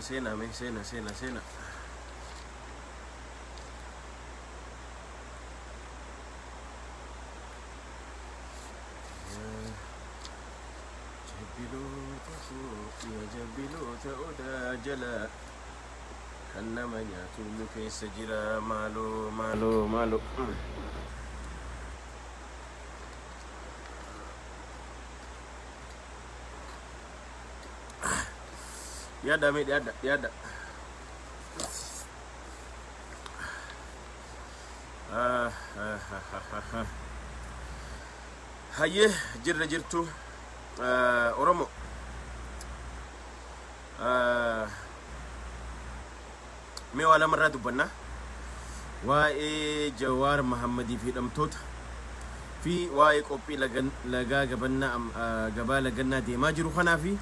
Sena, men, sena. Ya jabilu ta'uda jala kanna manyatu nuke sajira malu. Yada mit yada. Haye jirtu Oromo me wala marra dubanna waa'ee Jawaar Mahammadi fi dhamtoota fi waa'ee qophii lagaa gabaa lagannaa deemaa jiru kanaa fi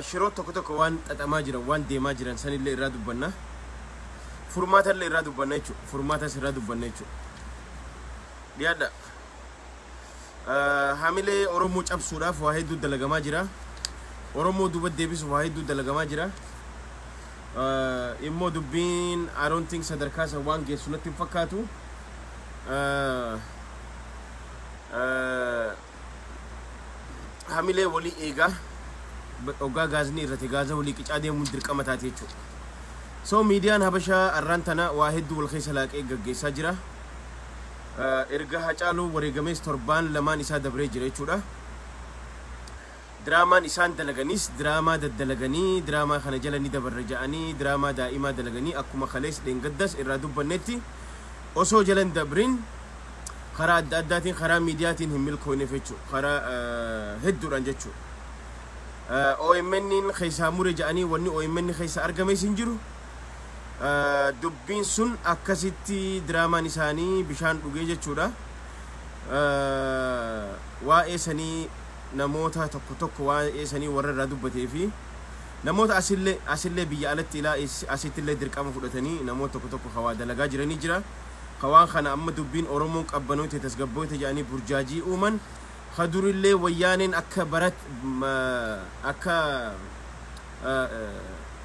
shiroo tokko waan xaxamaa jiran waan deemaa jiran sanillee irraa dubbanna furmaatallee irraa dubbanna jechuudha furmaatas irraa dubbanna jechuudha dhiyaadha hamilee Oromoo cabsuudhaaf waa hedduu dalagamaa jira Oromoo duuba deebisuuf waa hedduu dalagamaa jira immoo dubbiin I don't think sadarkaa san waan geessu natti hin fakkaatu hamilee walii eegaa ogaa gaazni irratti gaaza walii qicaa deemuun dirqama taate jechuudha so miidiyaan habashaa arraan tana waa hedduu wal keessa laaqee gaggeessaa jira erga Hacaaluu wareegamees torbaan lamaan isaa dabree jira jechuudha diraamaan isaan dalaganis diraamaa daddalaganii diraamaa kana jala ni dabarra ja'anii diraamaa daa'imaa dalaganii akkuma kalees dheengaddas irraa dubbannetti osoo jalan dabrin karaa adda addaatiin karaa miidiyaatiin hin milkoofneef jechuudha karaa hedduudhaan jechuudha OMN keessaa mure ja'anii wanni OMN keessa argames hin jiru dubbiin sun akkasitti diraamaan isaanii bishaan dhugee jechuudha waa'ee sanii namoota tokko waa'ee sanii warra irraa dubbatee fi namoota asillee biyya alatti ilaa asittillee dirqama fudhatanii namoota tokko hawaa dalagaa jiranii jira hawaan kana amma dubbiin Oromoon qabbanoota tasgabboota jedhanii burjaajii uuman hadurillee wayyaaneen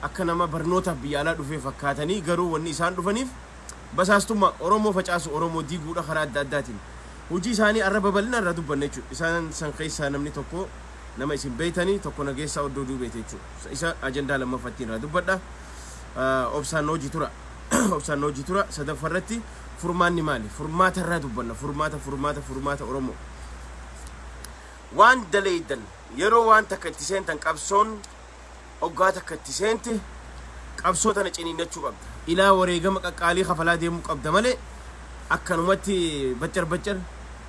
akka nama barnootaaf biyya alaa dhufee fakkaatanii garuu wanni isaan dhufaniif basaastuma Oromoo facaasu Oromoo diiguudha karaa adda addaatiin hojii isaanii arraba bal'ina irraa dubbanne jechuudha isaan san keessaa namni tokko nama isin beeytanii tokko nageessaa oddoo duubeete jechuudha isa ajandaa lammaffattiin irraa dubbadha obsaan hojii tura sadaffarratti furmaanni maali furmaata irraa dubbanna furmaata Oromoo waan daleeydan yeroo waan takka itti seentan qabsoon oggaa takka itti seente qabsoo tana ciniinnachuu qabda ilaa wareegama qaqqaalii kafalaa deemuu qabda malee akkanumatti baccar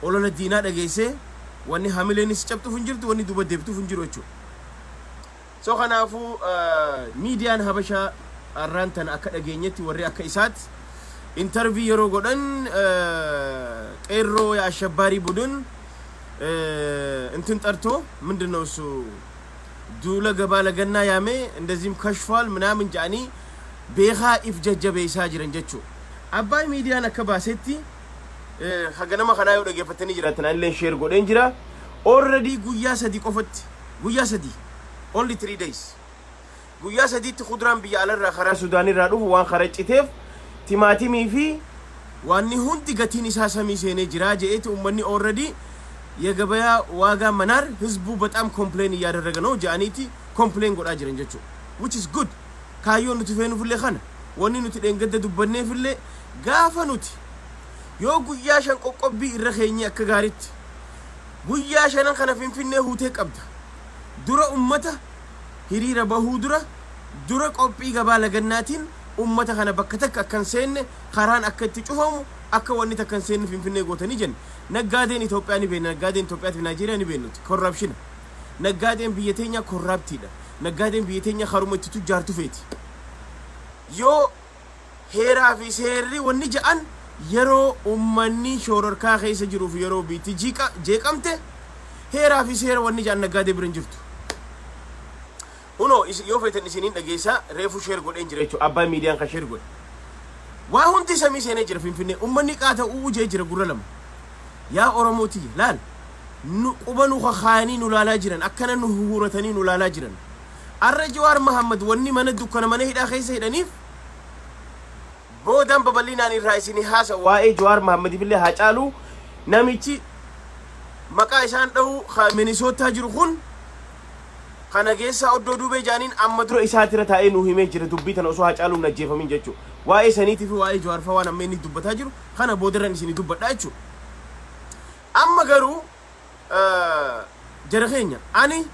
olola diinaa dhageessee wanni hamileenis cabtuuf hin jirtu wanni duuba deebituuf hin jiru jechuudha so kanaafuu miidiyaan habashaa arraan tana akka dhageenyetti warri akka isaatti intervii yeroo godhan qeerroo yaa ashabbaarii budun እንትን ጠርቶ ምንድነው እሱ ዱለ ገባ ለገና ያሜ እንደዚህም ከሽፏል ምናምን ጃኒ ቤኻ ኢፍጀጀበ ይሳጅረን ጀቹ አባይ ሚዲያን አከባሴቲ ሀገነማ ከናዩ ደገፈተኒ ጅራተና ለን ሼር ጎደን ጅራ ኦልሬዲ ጉያ ሰዲ ቆፈት ጉያ ሰዲ only 3 days ጉያ ሰዲ ትኹድራን ቢያለራ ኸራ ሱዳኒ ራዱ ዋን ኸረጭቴፍ ቲማቲሚ ፊ ዋኒ ሁንዲ ገቲን ኢሳሰሚ ሴኔ ጅራ ጀኤት ኡመኒ ኦልሬዲ የገበያ ዋጋ መናር ህዝቡ በጣም ኮምፕሌን እያደረገ ነው ጃኒቲ ኮምፕሌን ጎዳ ጅረን ጀቹ which is good ካዮ ንትፈኑ ፍለ ኸነ ወኒ ንት ደንገደ ዱበኔ ፍለ ጋፈኑት ዮ ጉያሸን ቆቆቢ ይረኸኝ አከጋሪት ጉያሸን ከነ ፍንፍኔ ሁቴ ቀብታ ዱረ ኡመታ ሂሪረ በሁ ዱረ ቆጲ ገባ ለገናቲን ኡመታ ከነ በከተክ አከንሰን ኸራን አከት ጩፈሙ አከ ወኒ ተከንሰን ፍንፍኔ ጎተኒ ጀን ነጋዴን ኢትዮጵያኒ ቤን ነጋዴን ኢትዮጵያት ናይጄሪያኒ ቤኑት ኮራፕሽን ነጋዴን ቢየተኛ ኮራፕቲዳ ነጋዴን ቢየተኛ ኸሩመት ቱጃርቱ ፌቲ ዮ heeraa fi seerri wanni ja'an yeroo ummanni shororkaa keessa jiruuf yeroo biitti jeeqamte heeraa fi seera wanni ja'an naggaadee bira hin jirtu. Uno yoo feetan isiniin dhageessaa reefu sheer godheen jira jechuudha. Abbaa miidiyaan kan sheer godhe. Waa hundi samii seenee jira Finfinnee ummanni qaata uujee jira gurra lama. Yaa Oromooti laal nu quba nu kakaayanii nu laalaa jiran akkana nu huuratanii nu laalaa jiran. Arra Jawaar Mahammad wanni mana dukkana mana hidhaa keessa hidhaniif boodan babal'inaan irraa isinii haasa waa'ee Jawaar Mahammad billee haa caalu namichi maqaa isaan dha'u Minisootaa jiru kun kana geessa oddoo duubee jaaniin amma dura isaatira taa'ee nu himee jira dubbii tana osoo haa caaluun ajjeefamin jechuudha. Waa'ee saniitii fi waa'ee Jawaar fa'aa waan amma inni dubbataa jiru kana boodarran isinii dubbadhaa jechuudha. Amma garuu jara keenya ani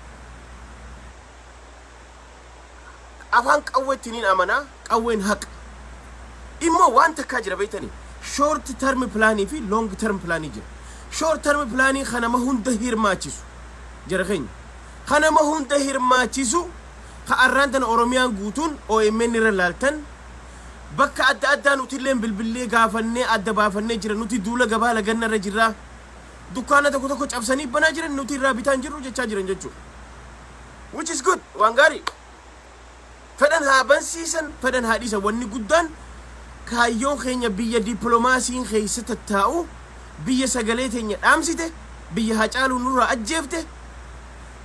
afaan qawweettiniin amanaa qawween haqa immoo waan takkaa jira beeytanii short term plaanii fi long term plaanii jira. Short term plaanii kanama hunda hirmaachisu jara keenya kanama hunda hirmaachisu ka arraan tana Oromiyaan guutuun OMN irra laaltan bakka adda addaa nuti illeen bilbillee gaafannee adda baafannee jira nuti duula gabaa laganna irra jirra dukkaana tokko tokko cabsanii banaa jiran nuti irraa bitaan jirru jechaa jiran jechuudha. Which is good waan gaarii fedhan haa bansiisan fedhan haa dhiisan wanni guddaan kaayyoon keenya biyya dippiloomaasiin keessa tattaa'u biyya sagalee teenya dhaamsite biyya Hacaaluu nurraa ajjeefte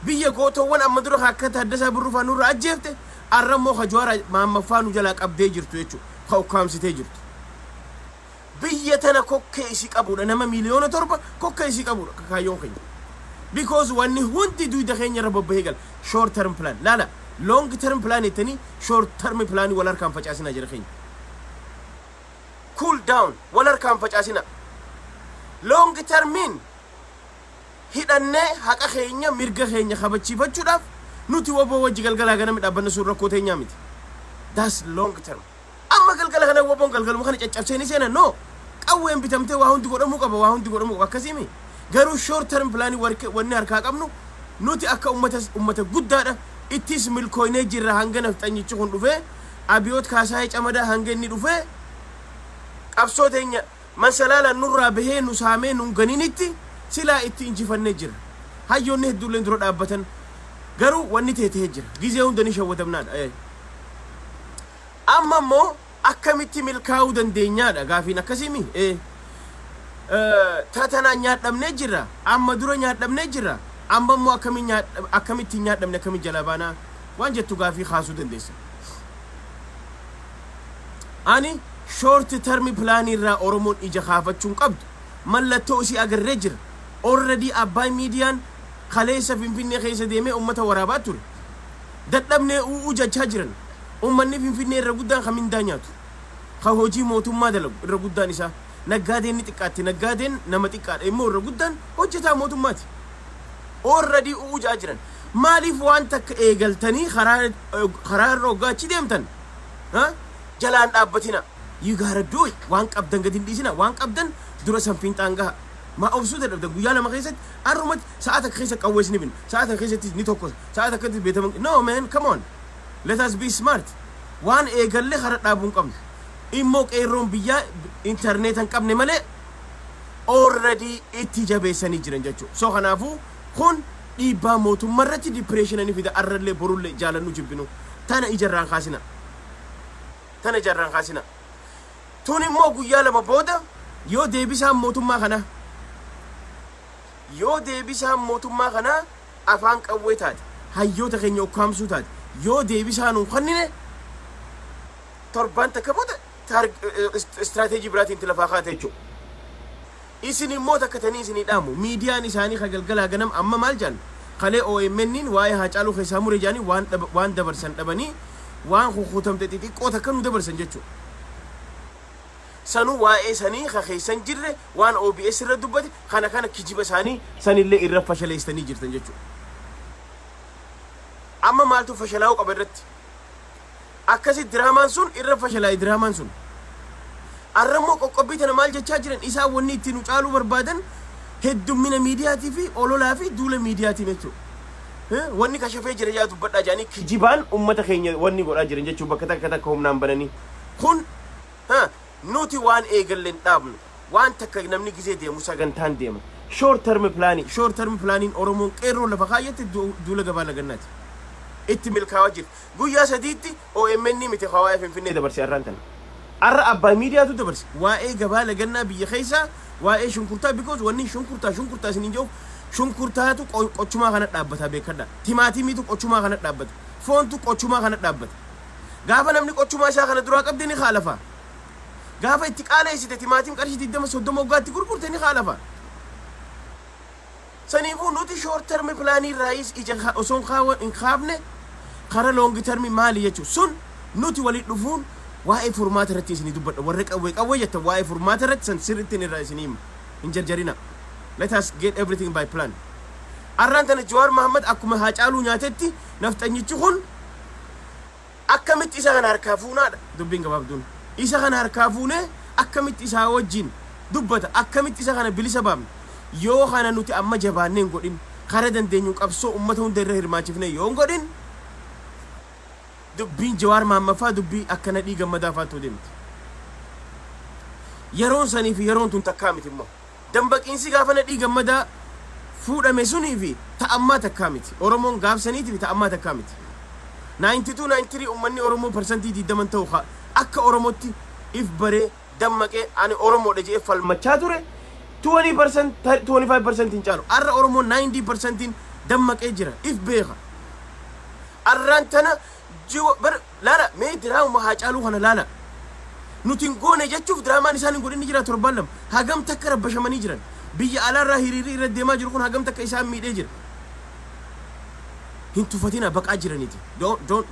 biyya gootowwan amma dura akka Taaddasaa Birruu nurraa ajjeefte arrammoo ka Jawaar Mahammad nu jalaa qabdee jirtu jechuudha ka ukkaamsitee jirtu. Biyya tana kokkee isii qabuudha nama miliyoona 7 kokkee isii qabuudha kaayyoon keenya because wanni hundi duyda keenya irra bobbahee gal short term plan laala long term plan etanii short term plan wal harkaan facaasina jira keenya. Cool down wal harkaan facaasina long termin hidhannee haqa keenya mirga keenya kabachiifachuudhaaf nuti woboo wajji galgalaa ganami dhaabbanna sun rakkoo teenyaa miti. That's long term. Amma galgala kana woboon galgaluma kana caccabseenii seenan no qawween bitamtee waa hundi godhamuu qaba waa hundi godhamuu qaba akkasiimi. Garuu short term plan wanni harkaa qabnu nuti akka ummata guddaadha ittis milkooynee jirra hanga nafxanyichi kun dhufee Abiyoot Kaasaayee Camadaa hanga inni dhufee qabsoo teenya mansalaala nurraa bahee nu saamee nun ganinitti silaa itti injifannee jira. Hayyoonni hedduulleen dura dhaabbatan garuu wanni teetee jira gizee hunda ni shawwatamnaadha. Amma immoo akkamitti milkaa'uu dandeenyaadha gaafiin akkasiimi. Tatanaa nyaadhamnee jira amma dura nyaadhamnee jira amma immoo akkamitti nyaadhamne akkamitti jala baanaa waan jettu gaafii kaasuu dandeessa. Ani short term plan irraa Oromoon ija kaafachuun qabdu mallattoo isii agarree jira. Already abbaa miidiyaan kaleessa Finfinnee keessa deemee ummata waraabaa ture dadhabnee u'uu jechaa jiran ummanni Finfinnee irra guddaan kamindaa nyaatu ka hojii mootummaa dalagu irra guddaan isaa naggaadeen ni xiqqaatti naggaadeen nama xiqqaadha immoo irra guddaan hojjetaa mootummaati. Already u'uu jaa jiran maaliif waan takka eegaltanii karaa irra hoggaachi deemtan jalaan dhaabbatina. You gotta do it waan qabdan gadi hin dhiisina waan qabdan dura sanfiin xaangaha ma obsuu dadhabda guyyaa lama keessatti arrumatti sa'aata keessa qawwees ni bin sa'aata keessatti ni tokko sa'aata akkatti beetaman no man come on let us be smart waan eegalle kara dhaabuun qabne immoo qeerroon biyyaa interneetan qabne malee already itti jabeessanii jiran jechuudha. So kanaafuu kun dhiibbaa mootummaa irratti depressionanii fida arrallee borullee jaalannu jibbinu tana ijarraan kaasina tana ijarraan kaasina tun immoo guyyaa lama booda yoo deebisaan mootummaa kana afaan qawwee taate hayyoota keenya ukkaamsuu taate yoo deebisaan hin kennine torban takka booda istiraatejii biraatiin itti lafaa kaate jechuudha. Isin immoo takkatanii isinii dhaamu miidiyaan isaanii ka galgalaa ganam amma maal jaan kalee OMN'n waa'ee Haacaaluu keessaa muree jaanii waan dabarsan dhabanii waan kukuutamte xixiqqoo takka nu dabarsan jechuudha. Sanu waa'ee sanii ka keessan jirre waan OBS irra dubbate kana kijiba isaanii sanillee irra fashaleessanii jirtan jechuudha. Amma maaltu fashalaa'uu qaba irratti akkasi diraamaan sun irra fashalaa'e diraamaan sun arrammoo qoqqobbii tana maal jechaa jiran isaa wanni ittiin nu caaluu barbaadan heddummina miidiyaatii fi ololaa fi duula miidiyaatiin jechuudha. Wanni kashafee jira yaa dubbadhaa jaanii kijibaan ummata keenya wanni godhaa jiran jechuudha bakka takka humnaan bananii kun nuti waan eegalleen dhaabnu waan takka namni gizee deemu sagantaan deema short term planning oromoon qeerroo lafa kaayyatti duula gabaa lagannaati itti milkaa'aa jira guyyaa sadiitti OMN miti hawaaya finfinnee dabarsee arraan tana arra abbaa miidiyaatu dabarse waa'ee gabaa lagannaa biyya keessaa waa'ee shunkurtaa because wanni shunkurtaa isiniin jedhu shunkurtaatu qochumaa kana dhaabbata beekadha timaatimiitu qochumaa kana dhaabbata foontu qochumaa kana dhaabbata gaafa namni qochumaa isaa kana duraa qabde ni haalafa gaafa itti qaaleessite timaatim qarshii 20-30 waggaatti gurgurte ni haalafa saniifuu nuti short term planning raayis ija osoon hin kaafne kara long term maali jechuun sun nuti waliin dhufuun waa'ee furmaata irratti isinii dubbadha warra qawwee jettan waa'ee furmaata irratti san sirriitti irraa isinii hin jarjarina let us get everything by plan arraan tana Jawaar Mohammed akkuma Haacaaluu nyaatetti nafxanyichi kun akkamitti isa kana harkaa fuunaadha dubbiin gabaabduun isa kana harkaa fuunee akkamitti isaa wajjin dubbata akkamitti isa kana bilisa baafne yoo kana nuti amma jabaanneen godhin kara dandeenyu qabsoo ummata hunda irra hirmaachifne yoo godhin dubbiin Jawaar Mohammed faa dubbii akkana dhiigammadaa faatu deemti yeroon sanii fi yeroon tun takkaa miti immoo dambaqiinsi gaafa na dhiigammadaa fuudhame sunii fi ta'ammaa takkaa miti oromoon gaafsaniitii fi ta'ammaa takkaa miti 92-93 ummanni oromoo persentii 20 ta'u akka oromootti if baree dammaqee ani oromoodha jedhee falmachaa ture 20% 25% hin caalu arra oromoo 90% dammaqee jira if beeka arraan tana laala mee diraama Haacaaluu kana laala nuti hin goone jechuuf diraamaan isaan hin godhin jira torbaan lama hagam takka rabbashamanii jiran biyya alaarraa hiriirii irra deemaa jiru kun hagam takka isaan miidhee jira hin tuffatina baqaa jiraniiti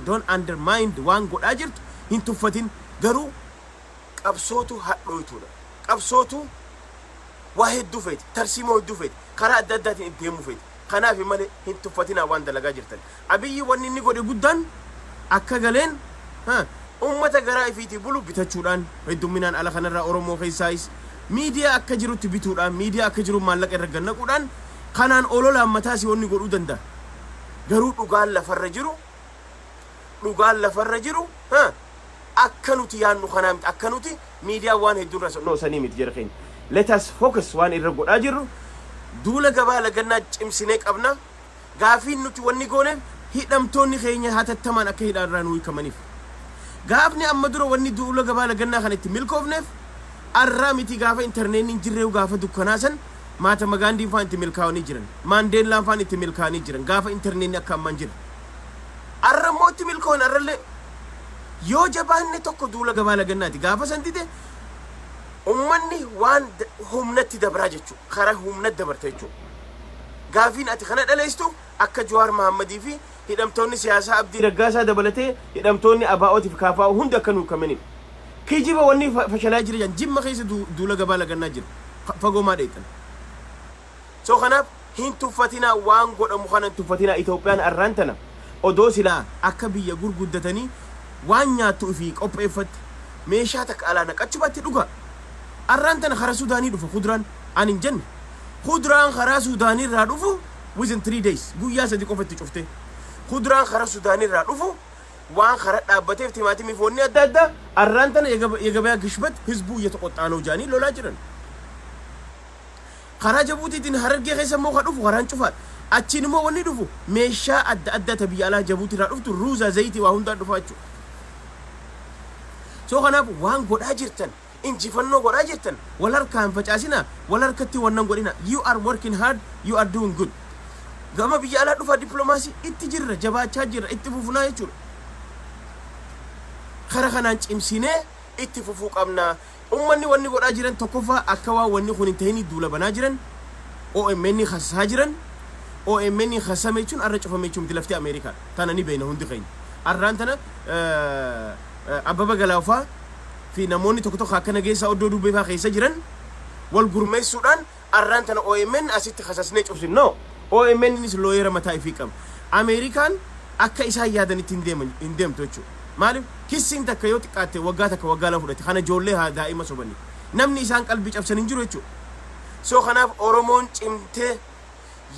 don't undermine waan godhaa jirtu hin tuffatin garuu qabsootu hadhooytuudha qabsootu waa hedduu feeti tarsiimoo hedduu feeti karaa adda addaatiin deemuu feeti kanaaf malee hin tuffatina waan dalagaa jirtan abiyyi wanni inni godhe guddaan akka galeen ummata garaa ifiitii bulu bitachuudhaan heddumminaan ala kanarraa oromoo keessaayis miidiyaa akka jirutti bituudhaan miidiyaa akka jiru maallaqa irra gannaquudhaan kanaan ololaan mataasii wanni godhuu danda'a garuu dhugaan lafarra jiru akka nuti yaannu kanaa miti akka nuti miidiyaa waan hedduun rasannoo sanii miti jira keenya let us focus waan irra godhaa jirru duula gabaa lagannaa cimsinee qabna gaafiin nuti wanni gooneef hidhamtoonni keenya hatattamaan akka hidhaarraa nu hiikamaniif gaafni amma dura wanni duula gabaa lagannaa kana itti milkoofneef arraa miti gaafa intarneetiin jirree gaafa dukkanaasan maata magaandiin faan itti milkaa'anii jiran maandeellaan faan itti milkaa'anii jiran gaafa intarneetiin akka amman jira arra immoo itti milkoon arrallee yoo jabaanne tokko duula gabaa lagannaati gaafa santite ummanni waan humnatti dabraa jechuu karaa humnatti dabarte jechuu gaafiin ati kana dhaleessu akka Jawaar Mohammadii fi hidhamtoonni siyaasaa Abdii Raggaasaa dabalatee hidhamtoonni ABO'tiif KFO hunda akka nu kamaniif kijiba wanni fashalaa jira jimma keessa duula gabaa lagannaa jira fagoo maa dheetan so kanaaf hin tuffatinaa waan godhamu kana hin tuffatinaa Itoophiyaan arraan tana odoo silaa akka biyya gurguddatanii waan nyaattu fi qopheeffatte meeshaa takka alaa naqachubatti dhuga arraan tana karaa Suudaanii dhufa kuduraan ani hin jenne kuduraan karaa Suudaanii irraa dhufu within 3 days guyyaa sadi qofatti cufte kuduraan karaa Suudaanii irraa dhufu waan karaa dhaabbateef timaatimii foonni adda addaa arraan tana የገበያ ግሽበት ህዝቡ እየተቆጣ ነው ጃኒ ሎላ ጅረን karaa Jabuutiitiin Harargee keessa immoo ka dhufu karaan cufaadha achiin immoo wanni dhufu meeshaa adda addaa tabiyya alaa Jabuutii irraa dhuftu ruuza zayitii waa hundaa dhufa jechuudha so kanaaf waan godhaa jirtan injifannoo godhaa jirtan wal harkaan facaasina wal harkatti wannan godhina you are working hard you are doing good gama biyya alaa dhufa diplomaasii itti jirra jabaachaa jirra itti fufunaa jechuudha kara kanaan cimsinee itti fufuu qabna ummanni wanni godhaa jiran tokkoffaa akka waa wanni kun hin ta'ini duula banaa jiran OMN khassaa jiran OMN khassame jechuun arra cufame jechuun miti laftee Ameerikaa tana ni beena hundi keenya arraan tana Abbaba Galaafaa fi namoonni tokko tokko akka nageessaa oddoo dubbee faa keessa jiran wal gurmeessuudhaan arraan tana OMN asitti khassasnee cufsin no OMN nis looyera mataa ifii qaba Ameerikaan akka isaan yaadanitti hin deemtu jechuudha maaliif kissiin takka yoo xiqqaatte waggaa takka waggaa lama fudhate kana ijoollee haa daa'ima sobanii namni isaan qalbii cabsan hin jiru jechuudha so kanaaf Oromoon cimtee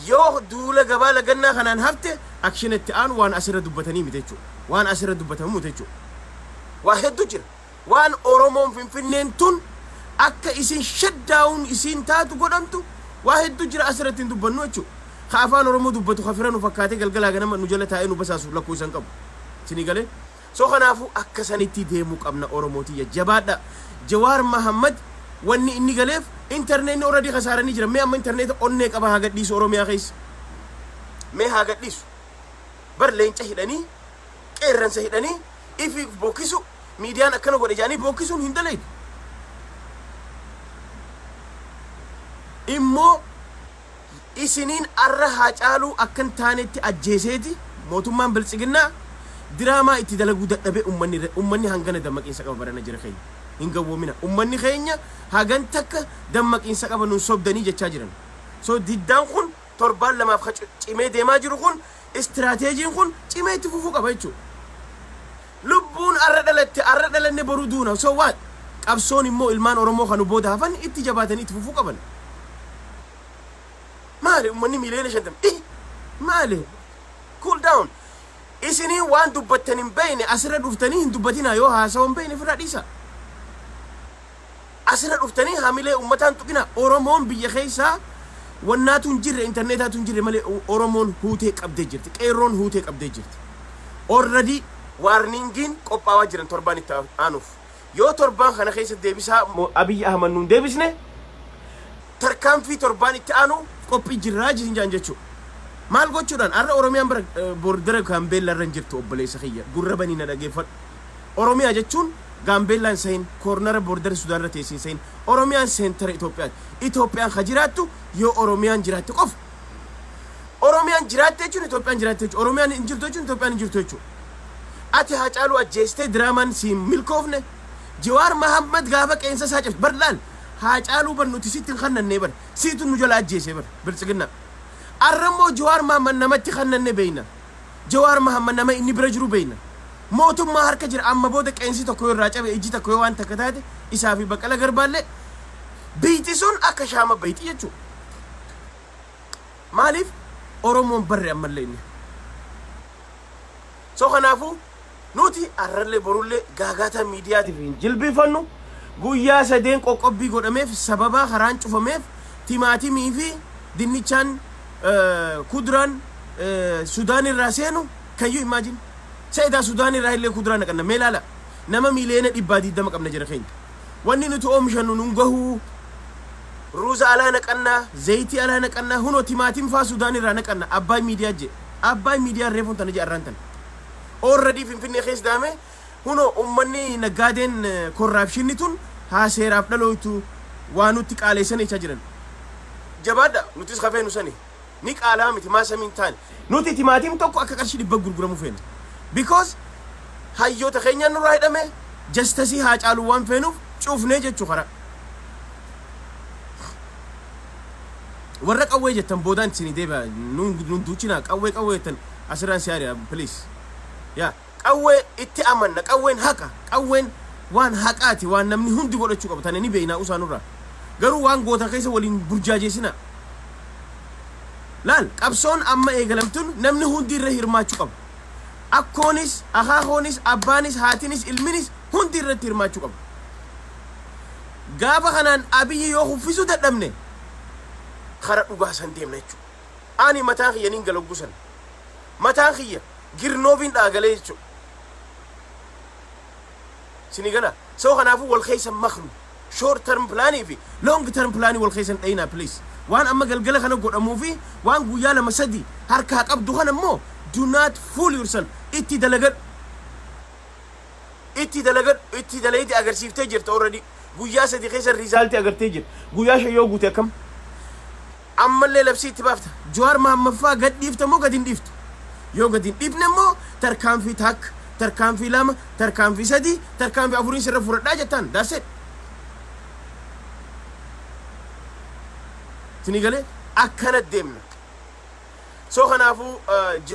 yoo duula gabaa lagannaa kanaan hafte akshinatti aan waan asirra dubbatanii miti jechuudha waan asirra dubbatamu miti jechuudha waa hedduu jira وان أورومون فنفنين تون أكا إسين شداون إسين تاتو قدمتو واحد تجرى أسرة دبنو أتشو خافان أورومو دبتو خفران وفكاتي قلقلا غنما نجلة هاينو بساسو لكو إسان قبو سيني قالي سو خنافو أكا سانيتي ديموك أبنا أوروموتي جبادا جوار محمد واني إني قاليف انترنت أورادي خسارة نجرى مي أما انترنت أونيك أبا هاقت ديس أوروميا خيس مي هاقت ديس بر لين شهداني كيران شهداني إفي بوكيسو ميديان أكنا قد جاني بوكيسون هندلين إمو إسنين أرها جالو أكن تانيتي أجيسيتي موتومان بلسجنا دراما إتدلقو دبي أمني هنغنا دمك إنسا قبا برنا جرخي إنغا ومنا أمني خينيا هاغن تك دمك إنسا قبا نصوب داني جتشاجرن سو ديدان خون تربان لما فخش چمي ديما جرو خون استراتيجين خون چمي تفوفو قبا يچو لبون أردلت برودونا سو وات قبصون إمو إلمان أورمو خانو بودا هفن إتجاباتني تفوفو قبا مالي أمني ميلين شدم إيه مالي cool down إسني وان دبتنين بيني أسرد أفتنين دبتنا يوها سوان بيني في الرئيسة أسرد أفتنين هاملي أمتان تقنا أورمون بيخيسا والناتون جر إنترنتاتون جر مالي أورمون هوتيك أبدي جرت كيرون هوتيك أبدي جرت already warningin qophaawaa jiran torban itti aanuuf yoo torban kana keessa deebisaa Abiy Ahmad nuun deebisne tarkaanfii torban itti aanu qophii jirraa jiran jechuu maal gochuudhaan arra Oromiyaan bordera Gaambeellaa irra jirtu obboleessa kiyya gurra banii na dhageeffadhu Oromiyaa jechuun Gaambeellaan sahin koornara bordera Sudaan irra teessin sahin Oromiyaan seentara Itoophiyaan khajiraattu yoo Oromiyaan jiraatte qof Oromiyaan jiraatte jechuun Itoophiyaan jiraatte jechuun Oromiyaan hin jirtu jechuun Itoophiyaan hin jirtu jechuudha ati hacaalu ajjeeste diraamaan si milkoofne Jawaar Mahammad gaafa qeensa isaa cabse barlaan hacaalu bar nuti sitti khannanne bar siitu nu jala ajjeese bar bilsigina arramo Jawaar Mahammad namatti khannanne beeyna Jawaar Mahammad nama inni bira jiru beeyna mootummaa harka jira amma booda qeensi tokko irraa cabe ijji tokko waan takka taate isaa fi Baqqala Garbaalle biiti sun akka shaama bayti jechuudha maaliif Oromoon barre ammallee inni soo kanaafu nuti arralle borulle gaagaata miidiyaatiif hin jilbifannu guyyaa sadeen qoqqobbii godhameef sababa karaan cufameef timaatimii fi dinnichaan kuduraan Sudaan irraa seenu kayyuu imaajin Sa'idaa Sudaan irraa illee kuduraan naqanna mee ilaala nama miiliyoona 120 qabna jira keenya wanni nuti oomishannu nun gahuu ruuza alaa naqanna zayitii alaa naqanna hunoo timaatim faa Sudaan irraa naqanna Abbaay miidiyaa je Abbaay miidiyaa reefuun tana je arrantan already finfinnee keessa daame huno ummanni nagaadeen corruption tun haa seeraaf dhalootu waan nuti qaaleessan jecha jiran jabaadha nutis khafeenu sani ni qaalaa miti maa samiin taane nuti timaatim tokko akka qarshii 100 gurguramu feena because hayyoota keenya nurraa hidhame justice haa caalu waan feenuuf cuufnee jechuu kara warra qawwee jettan boodaan isin deebi'a nun duuchina qawwee jettan asirraan siyaariya please ya qawwee itti amanna qawween haqa qawween waan haqaati waan namni hundi godhachuu qaba tane ni beeyna usaanurra garuu waan goota keessa waliin burjaajeesina laal qabsoon amma eegalamtun namni hundi irra hirmaachuu qaba akkoonis akaakoonis abbaanis haatinis ilminis hundi irratti hirmaachuu qaba gaafa kanaan Abiyyi yoo huffisu dadhabne kara dhugaa san deemna jechuudha ani mataan kiyya nin galaggusan mataan kiyya girnoovin dhaagalee jechuudha sinigala soo kanaafu wal keeysan maknu short term plan fi long term plan wal keeysan dhayna please waan amma galgala kana godhamuu fi waan guyyaa lama sadi harkaa qabdu kana immoo do not fool yourself itti dalayti agarsiiftee jirta already guyyaa sadi keessa result agartee jirta guyyaa shayyoo guute akkam ammallee labsii itti baafta Jawaar Mahammad faa gad dhiifta moo gad hin dhiiftu yoo gad hin dhiifne immoo tarkaanfii takka tarkaanfii lama tarkaanfii sadi tarkaanfii afurii sirra furadhaa jettaan that's it sinigale akkana deemna soo kanaafu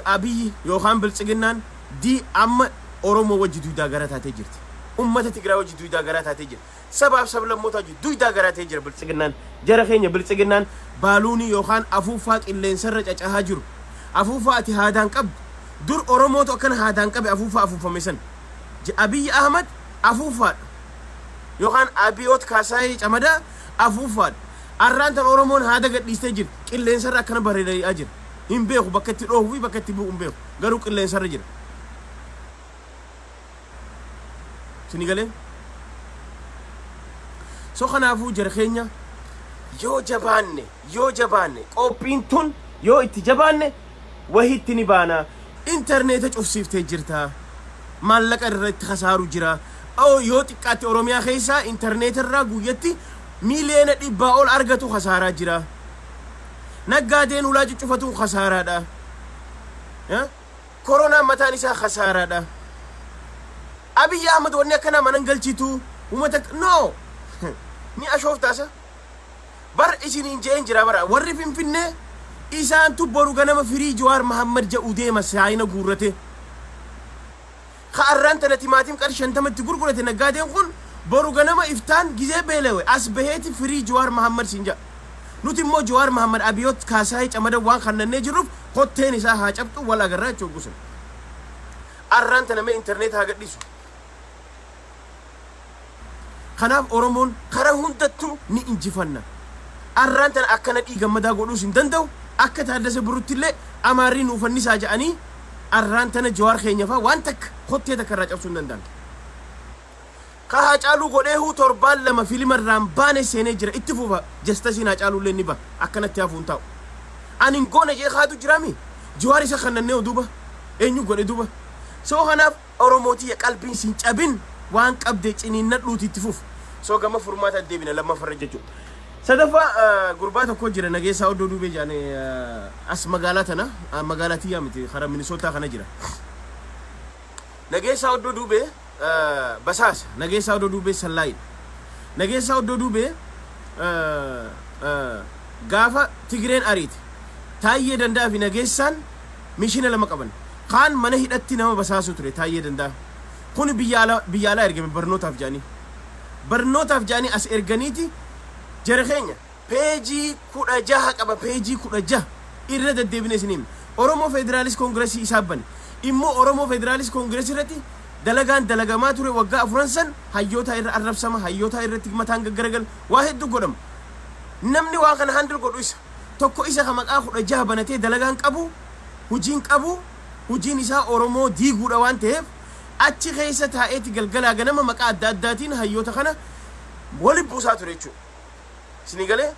Abiyyi yookaan biltsiginnaan di amma Oromoo wajji duudaa gara taatee jirti ummata Tigraay wajji duudaa gara taatee jirti sabaaf sablammootaa wajji duudaa gara taatee jira biltsiginnaan jara keenya biltsiginnaan baaluuni yookaan afuufaa qilleensarra cacahaa jiru afuufaa ati haadaan qabdu dur Oromootu akkana haadaan qabe afuufaa afuufame san Abiyyi Ahmad afuufaa yookaan abiyoot kaasaayii camadaa afuufaan arraantan oromoon haada gadhiistee jira qilleensarra akkana bareedaa jira hin beeku bakka itti dhoohuu fi bakka itti bu'u hin beeku garuu qilleensarra jira sini galee so kanaafuu jara keenya yoo jabaanne qophiin tun yoo itti jabaanne wahitti ni baana interneeta cufsiiftee jirta maallaqa irratti khasaaru jira yoo xiqqaatti oromiyaa keessaa interneeta irraa guyyatti miliyoona 100 ol argatu khasaaraa jira naggaadeen ulaa cuccufatu khasaaraadha koronaan mataan isaa khasaaraadha abiy ahmed wanni akkana manan galchitu ummata no ni ashooftaasa bar isiniin jeen jira bara warri finfinnee isaan tubboru ganama firii Jawaar Mohammad jedhu deema saayina guurrate kharran tana timaatim qarshan tamatti gurgurate naggaadeen kun boru ganama iftaan gizee beelewe as baheeti firii Jawaar Mohammad sinja nuti immoo Jawaar Mohammad abiyoot kaasaayii camada waan kannannee jirruuf hotteen isaa haa cabxu wal agarraa jechuun arran tana mee internet haa gadhiisu kanaaf oromoon kara hundattu ni injifanna arran tana akkana dhiigammadaa godhuus hin danda'u akka taaddasa buruttillee amaariin ufannisaa ja'anii arran tana Jawaar keenya faa waan takka hottee takka irraa cabsuu hin danda'an ka Haacaaluu godheehuu torbaan lama fiilimarraan baane seenee jira itti fufa jastasiin Haacaaluullee ni ba akkanatti hafuun taa'u ani goona jee kaatu jiraami Jawaar isa kannannee duuba eenyu godhe duuba soo kanaaf oromootii qalbiin sin cabin waan qabdee ciniinnadhuuti itti fufu soo gama furmaata deebina lamma farra jechuudha sadafa gurbaa tokko jira nageessaa oddoo duubee jaane as magaalaa tana magaalaa tiyyaa miti karaa Minisootaa kana jira nageessaa oddoo duubee basaasa nageessaa oddoo duubee sallaayid nageessaa oddoo duubee gaafa Tigireen ariite Taayyee Danda'a fi nageessaan mishina lama qaban kaan mana hidhatti nama basaasu ture Taayyee Danda'a kun biyya alaa ergame barnootaaf jaanii as erganiiti jara keenya peejii 16 qaba peejii 16 irra deddeebine isiniin Oromoo Federaalist Kongireesii isaa bane immoo Oromoo Federaalist Kongireesii irratti dalagaan dalagamaa ture waggaa 4 san hayyoota irra arrabsama hayyoota irratti mataan gaggaragal waa hedduu godhama namni waa kana handil godhu isa tokko isa ka maqaa 16 banatee dalagaan qabu hujiin isaa Oromoo diiguudha waan ta'eef achi keessa taa'eeti galgalaa ganama maqaa adda addaatiin hayyoota kana wali buusaa ture jechuudha sinigalee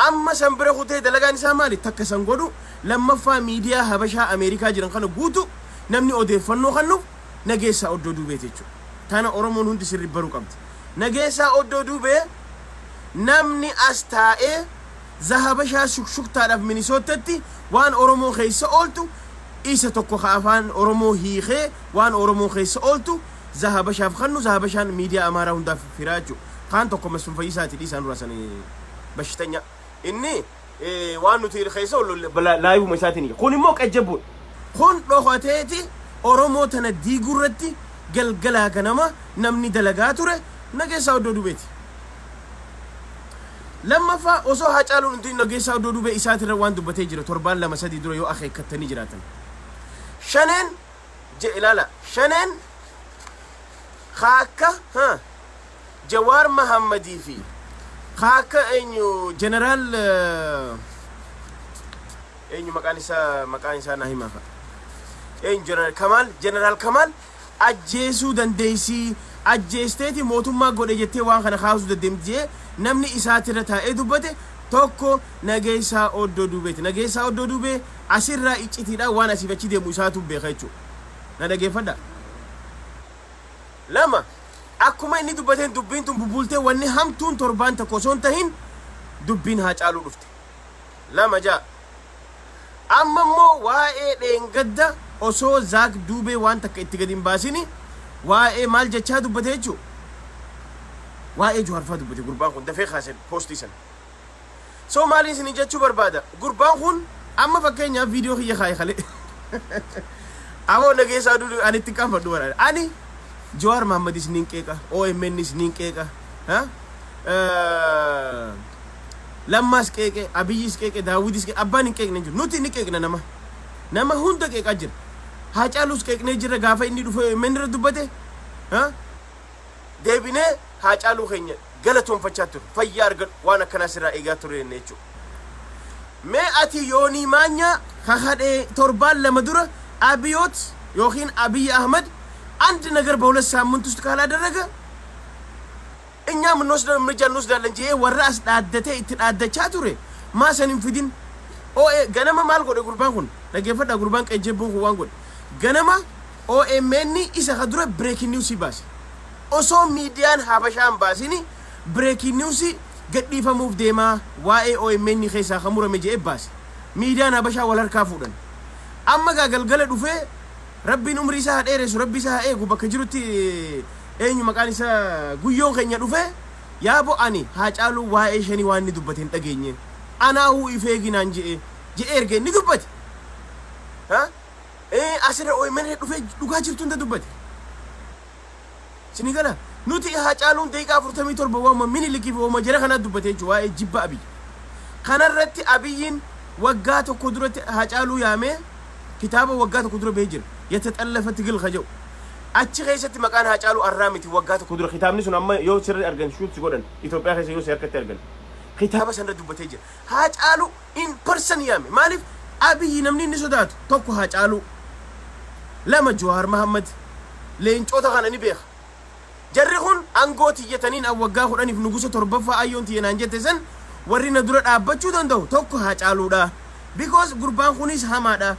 amma san bira kutee dalagaan isaa maali takka san godhu lammaffaa miidiyaa habashaa Ameerikaa jiran kana guutu namni odeeffannoo kennuuf nageessaa oddoo duubee jechuudha tana Oromoon hundi sirri baruu qabdi nageessaa oddoo duubee namni as taa'ee zahabashaa shukshuktaadhaaf Minisootaatti waan Oromoo keessa ooltu isa tokko ka afaan Oromoo hiikee waan Oromoo keessa ooltu zahabashaaf kannu zahabashaan miidiyaa Amaaraa hundaaf firaaju kaan tokko Masfin Fayyisaati dhiisaan durasanii bashitanya inni waan nuti keessa laayivuma isaatiin kun immoo qajjabuun kun dhokateeti Oromoo tana diigurratti galgalaa ganama namni dalagaa ture nageessaa oddoo duubeeti lammaffaa osoo Haacaaluun hundi nageessaa oddoo duubee isaatirra waan dubbatee jira torbaan lama sadii dura yoo akeekkattanii jiraatan shaneen ilaala shaneen kaakka Jawaar Mohammadii fi kaakka eenyu jeneraal eenyu maqaan isaa naa himaa eenyu jeneraal Kamaal ajjeesuu dandeessii ajjeesteeti mootummaa godhe jettee waan kana kaasuu dandeemtee namni isaatirra taa'ee dubbate tokko nageessaa oddoo duubeeti nageessaa oddoo duubee asirraa iccitiidhaan waan asiif achi deemu isaatu beeka jechuudha na dhageeffadha lama akkuma inni dubbateen dubbiin tun bubultee wanni hamtuun torbaan tokko osoo hin tahin dubbiin Haacaaluu dhufte lama jaa amma immoo waa'ee dheengadda osoo zaak duubee waan takka itti gadi hin baasini waa'ee maal jechaa dubbate jechuudha waa'ee Jawaarfaa dubbate gurbaan kun dafee kaasee poostii sana soo maaliin isin jechuu barbaada gurbaan kun amma fakkeenyaaf viidiyoo kiyya kaa'e kale amoo nageessaa duuduu ani itti qaanfadhu waraana ani Jawaar Mohammadis nin qeeqa OMNs nin qeeqa lammaas qeeqe Abiyyis qeeqe Daawudis qeeqe abbaan hin qeeqne jiru nuti ni qeeqna nama hunda qeeqaa jira Haacaaluus qeeqnee jira gaafa inni dhufe OMN irra dubbate deebinee haacaaluu keenya galatoonfachaa ture fayyaa argadhu waan akkanaas irraa eegaa ture jechuudha. Mee ati yoonii maanya kakadhee torbaan lama dura አብዮት ዮኪን አብይ አህመድ አንድ ነገር በሁለት ሳምንት ውስጥ ካላደረገ እኛ ምንወስደው እርምጃ እንወስዳለን እንጂ ወራስ ዳደተ ይትዳደቻ ቱሬ ማሰንም ፊዲን ገነማ ማልጎደ ጉርባን ሁን ለገፈዳ ጉርባን ቀጀቡ ሁዋን ጎድ ገነማ ኦኤምኤን ኢሰ ከድረ ብሬኪንግ ኒውስ ይባስ ኦሶ ሚዲያን ሀበሻን ባሲኒ ብሬኪንግ ኒውስ ገዲፈሙፍ ዴማ ዋኤ ኦኤምኤን ኸይሳ ከሙረ መጄ ባስ ሚዲያን ሀበሻ ወለርካ ፉደን amma gagalgala dhufe rabbiin umri isaa dheeresu rabbi isaa eegu bakka jirutti eenyu maqaan isaa guyyoon keenya dhufe yaabo ani haacaaluu waa'ee shanii waan ni dubbate hin dhageenye anaahuu ifeeginaan je'e erge ni dubbate asirra OMN dhufe dhugaa jirtu hunda dubbate sini gala nuti haacaaluun daqiiqaa 47 waama minilikiif waama jara kanaa dubbate jechuudha waa'ee jibba abiy kanarratti abiyyiin waggaa tokko duratti haacaaluu yaamee كتابه وقاته كدرة بيجر يتتألف تقل خجو أشي خيسة مكان هاجالو الرامتي وقاته كدرة ختام نسون أما يو سر أرجن شو تقولن إثيوبيا خيسة يو سر كتيرجن كتابه سند دبتيجر هاجالو إن person يامي مالف أبي ينمني نسودات توكو هاجالو لما جوهر محمد لين شو تغنى نبيخ جرّهون أنقوتي يتنين أو وقاه أني في نقصة تربفا أيون تي نانجت زن ورينا دورة أبتشو دندو توكو هاجالو دا because قربان خونيس همادا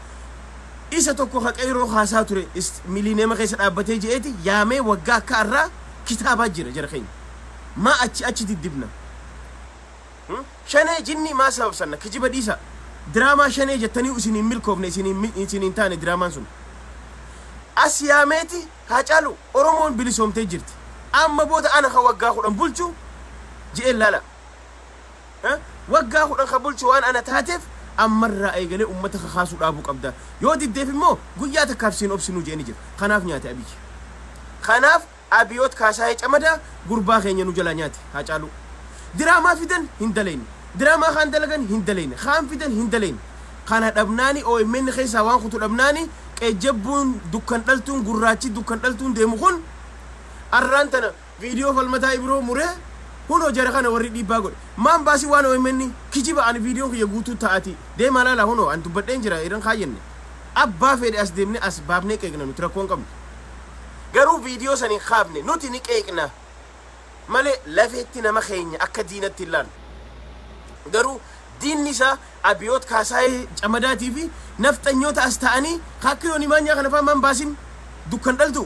isa tokko haqeeroo haasaa ture milineema keessa dhaabbatee je'eeti yaamee waggaa akka irraa kitaabaa jira jara keenya maa achi diddibna shanee jinni maa sababsanna kijiba dhiisa diraamaa shanee jettanii isiniin milkoofne isiniin taane diraamaan sun as yaameeti haacaalu oromoon bilisoomtee jirti amma booda ana ka waggaa 10 bulchu je'e lala waggaa 10 ka bulchu waan ana taateef أمر أيقلي أمتك خاصو أبوك أبدا يودي الدفع مو قوياتك كافسين أبسنو جيني جير خناف نياتي أبيك خناف أبيوت كاسايج أمدا قرباخين ينو جلانياتي هاجالو دراما فيدن هندلين دراما خان دلغن هندلين خان فيدن هندلين خانات أبناني أو من خيسا وان خطو أبناني كي جبون دكان دلتون قراتي دكان دلتون ديمخون أرانتنا فيديو فالمتا إبرو مره هونو جرخانا ورد باغول مان باسي وانو يمني كيجيبا عن فيديو كي يغوتو تاتي دي مالا لا هونو انتو بدين جرا ايران خاين ابا فيد اس ديمني اسباب ني كيغنا نترا كون كم غرو فيديو سني خابني نوتي ني كيغنا مالي لافيتنا ما خيني اكدينا تيلان غرو دين نسا ابيوت كاساي جمدا تي في نفتنيو تاستاني خاكيوني مانيا خنا فمان باسين دكان دلتو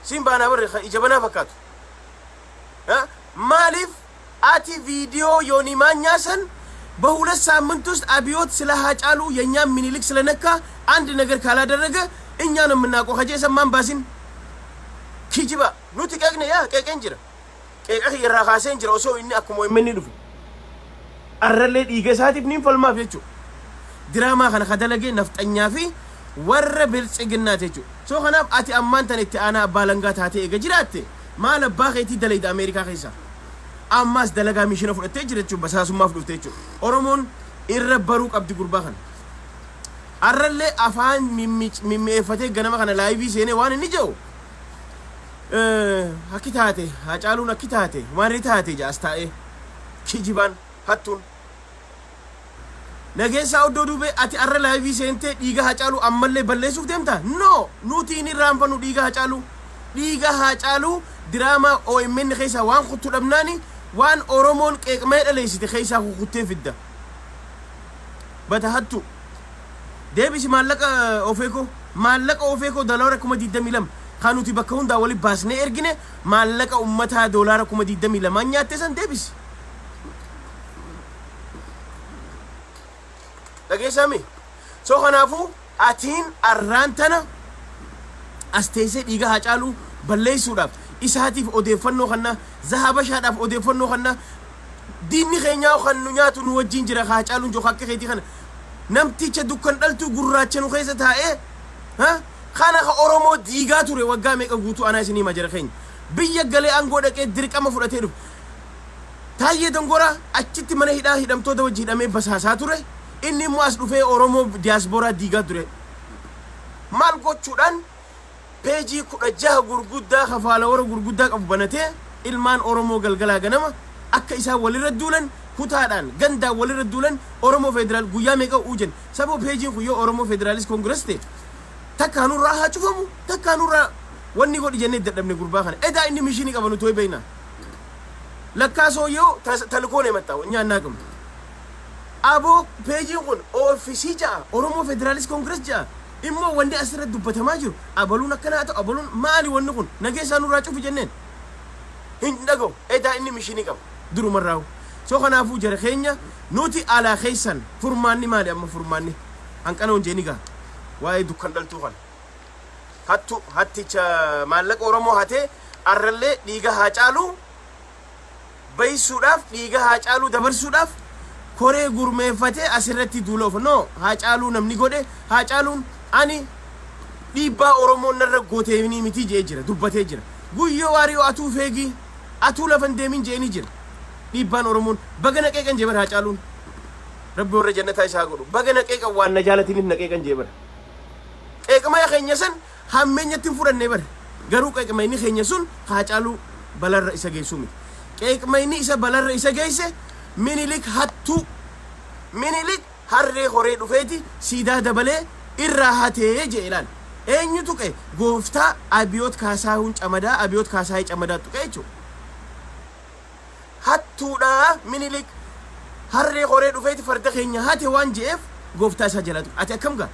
سيمبانا بر اجبنا فكاتو مالف آتي فيديو يوني مانيا سن بهولة سامنتوس أبيوت سلا هاجالو ينيام منيلك سلا نكا عند نجر كالا درجة إنيانا مناكو خجي سمان باسين كيجيبا نوتي كأغنى يا كأنجرا كأخي الرخاسين جرا وسو إني أكو مؤمنين دفو الرليد إيجاساتي بنين فالما فيتشو دراما خنا خدلقي نفت أنيافي ور بالسجنات تيجو سو خناف آتي أمان تانيتي أنا بالانغات هاتي إيجا جراتي ما لباخيتي دليد أمريكا خيسا أماس دلقا ميشنا فلو تجرتشو بس هاسو ما فلو تيجو أورمون إرباروك أبدي قرباخن أرلي أفان ميمي فتي غنما خنا لايفي سيني واني نجو هكيتاتي هاجالون هكيتاتي وانريتاتي جاستاي كيجيبان هاتون نجيسا أودو دوبي أتي أرى لايفي سينتي ديغا هاجالو أمالي بلسوف ديمتا نو نوتي إني رامفانو ديغا هاجالو ديغا هاجالو دراما أو من خيسا وان خطو لبناني وان أورومون كيك ما يدليسي خيسا خطو فيدا بتهاتو ديبسي مالك أوفيكو دولار كما دي دميلم خانو تبكون دا ولي باسني إرجنة مالك أمتها دولار كما دي دميلم ما نياتسان ديبسي لكي سامي سو خنافو أتين أرانتنا أستيسي ديغا هاجالو بلسو داب إسهاتيف أوديفنو خنا ذهب شادف أوديفنو خنا ديني خينياو خنو نياتو نوجين جرا هاجالو جو خاكي خيتي خنا نمتي دكان دلتو غراچنو خيستا ها خانا خ اورومو ديغا توري وغا ميقا غوتو انا سيني ماجر خين بيا غلي انغو دكه درقا ما فدته دو تايه دنگورا اچتي من هيدا هيدمتو دوجي دمي بساسا توري اني مواس دوفي اورومو دياسبورا ديغا توري مال غوچودان peejii 16 gurguddaa hafaala warra gurguddaa qabu banatee ilmaan Oromoo galgalaa ganama akka isaa walirra duulan kutaadhaan gandaa walirra duulan Oromoo Federaal guyyaa meeqa uujan saboo peejiin kun yoo Oromoo Federaalist Congress ta'e takkaanurraa haa cufamu takkaanurraa wanni godhi jennee dadhabne gurbaa kana edaa inni mishinii qabanu tooy beeyna lakkaasoo yoo talkoon himatta nyaannaa qabnu aboo peejiin kun oofisii ja'a Oromoo Federaalist Congress ja'a immoo wanni asirratti dubbatamaa jiru abaluun akkanaa ta'u abaluun maali wanni kun nageessaa nurraa cufi jenneen hin dhaga'u edaa inni mishinii qaba durumarraahu soo kanaafuu jara keenya nuti alaa keessan furmaanni maali amma furmaanni hanqana honjeeni gaa waa'ee dukkan dhaltuu kana hatticha maallaqa Oromoo hatee arrallee dhiiga haa caalu baysuudhaaf dhiiga haa caalu dabarsuudhaaf koree gurmeeffatee asirratti duuloof no haa caaluu namni godhe haa caaluun ani dhiibbaa Oromoo narra gooteeni miti jee jira dubbatee jira guyyoo waariyoo atuu feegii atuu lafan deemin jeeni jira dhiibbaan Oromoon baga naqeeqan jeebar haa caaluun rabbi warra jannataa isaa godhu baga naqeeqan waan na jaalatiniif naqeeqan jeebar qeeqama keenya san hammeenyatti hin fudhanne bar garuu qeeqama inni keenya sun haa caaluu balarra isa geessu miti qeeqama inni isa balarra isa geesse Minilik hattuu Minilik harree horee dhufeeti siidaa dabalee irraa hatee jee ilaal eenyu tuqe gooftaa Abiyoot Kaasaahun Camadaa Abiyoot Kaasaahii Camadaa tuqe jechuudha hattuudha Minilik harree horee dhufeeti farda keenya hate waan je'eef gooftaa isaa jala tuqe ati akkam gaa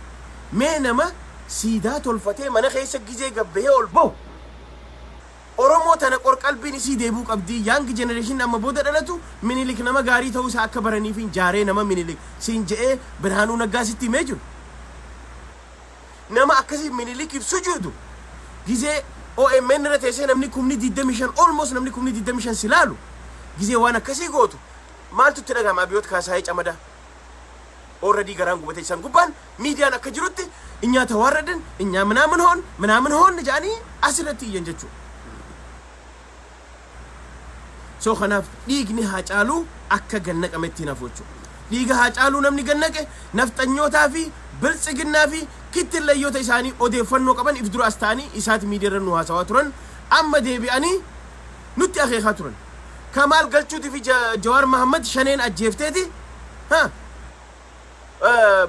mee nama siidaa tolfatee mana keessa gizee gabbahee ol bahu Oromoo tana qorqalbiin isii deebuu qabdi young generation amma booda dhalatu Minilik nama gaarii ta'uu isaa akka baraniif jaaree nama Minilik siin je'ee Birhaanuu Naggaa sitti himee jiru nama akkasii Minilik ibsu jiru gizee OMN irra teessee namni 25 almost namni 25 silaalu gizee waan akkasii gootu maaltu itti dhagahama Abiyoot Kaasaahii Camadaa already garaan gubatee isaan gubbaan miidiyaan akka jirutti inyaa tawaarradan inyaa minaamin hoon jaanii asirratti iyyan jechuudha soo kanaaf dhiigni haa caaluu akka gannaqametti nafu jechuudha dhiiga haa caaluu namni gannaqe nafxanyootaa fi biltsiginnaa fi kittillayyoota isaanii odeeffannoo qaban if dura as ta'anii isaati miidiyaarra nu haasawaa turan amma deebi'anii nutti akeekaa turan Kamaal Galchuutii fi Jawaar Mahammad shaneen ajjeefteeti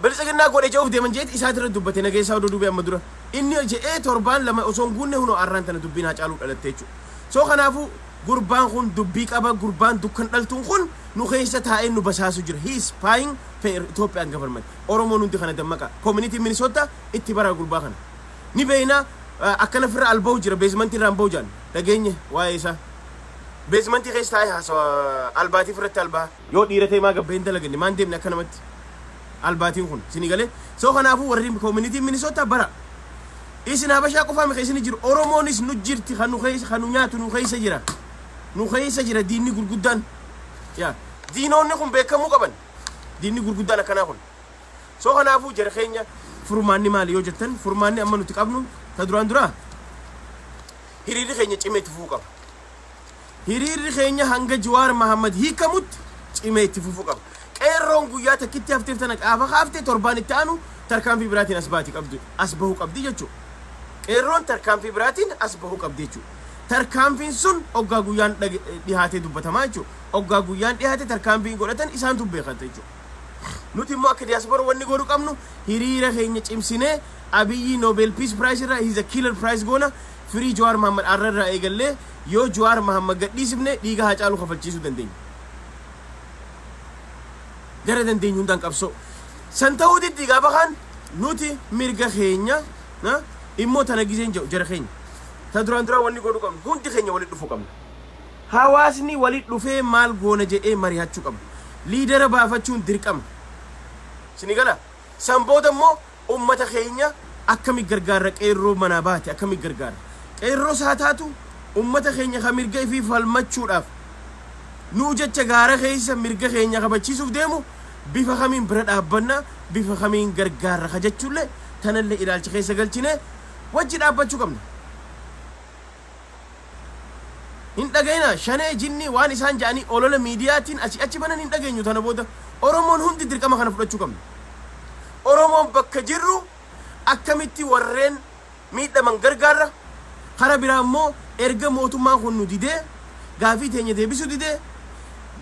biltsiginnaa godhe je'uuf deeman jeeti isaatirra dubbate nageessaa oduu dubee amma dura inni je'ee torbaan lama osoo hin guunne hunoo arraan tana dubbiin haa caaluu dhalatte jechuudha soo kanaafuu gurbaan kun dubbii qaba gurbaan dukkan dhaltuun kun nu keessa taa'ee nu basaasu jira he is spying for Ethiopian government Oromoon hundi kana dammaqa community Minnesota itti bara gurbaa kana ni beeyna akkana firra albahu jira basementii irraan bahu jaan dhageenye waa'ee isaa basementii keessa taa'ee haasawa albaatii firratti albaa yoo dhiiratee maa gabbeen dalaganne maan deemne akkanamatti albaatiin kun sini galee soo kanaafuu warri community Minnesota bara isin habashaa qofaa mi keessa ni jiru Oromoonis nu jirti kan nu keessa kan nu nyaatu nu keessa jira diinni gurguddaan yaa diinoonni kun beekamuu qaban diinni gurguddaan akkanaa kun soo kanaafuu jara keenya furmaanni maali yoo jettan furmaanni amma nuti qabnu ta duraan dura hiriirri keenya cimee itti fufuu qaba hiriirri keenya hanga Jawaar Mahammad hiikamutti cimee itti fufuu qaba qeerroon guyyaa takkitti hafteef tana qaaba hafte torbaan itti aanu tarkaanfii biraatiin as bahuu qabdi jechuudha qeerroon tarkaanfii biraatiin as bahuu qabdi jechuudha tarkaanfiin sun oggaa guyyaan dhihaatee dubbatamaa jechuudha oggaa guyyaan dhihaate tarkaanfii godhatan isaantu beekata jechuudha nuti immoo akka diaspora wanni godhu qabnu hiriira keenya cimsinee Abiyyi Nobel Peace Prize irraa he's a killer prize goona firii Jawaar Mahammad arrarraa eegallee yoo Jawaar Mahammad gadhiisifne dhiiga haa caaluu kafalchiisuu dandeenya gara dandeenyu hundaan qabsoo san ta'uu diddi gaafa kaan nuti mirga keenya immoo tana gizeen jara keenya ta duraan dura wanni godhu qabnu hundi keenya walitti dhufuu qabna hawaasni walitti dhufee maal goona jedhee mari'achuu qabna liidera baafachuun dirqama sini gala san booda immoo ummata keenya akkamitti gargaarra qeerroo manaa baate akkamitti gargaarra qeerroo saataatu ummata keenya ka mirga ifii falmachuudhaaf nuu jecha gaara keessa mirga keenya kabachiisuuf deemu bifa kamiin bira dhaabbanna bifa kamiin gargaarra ka jechuullee tanallee ilaalcha keessa galchine wajji dhaabbachuu qabna hin dhagayna shanee jinni waan isaan ja'anii olola miidiyaatiin achi banan hin dhageenyu tana booda Oromoon hundi dirqama kana fudhachuu qabna Oromoon bakka jirru akkamitti warreen miidhaman gargaarra kara biraa immoo erga mootummaan kun nu didee gaafii teenya deebisu didee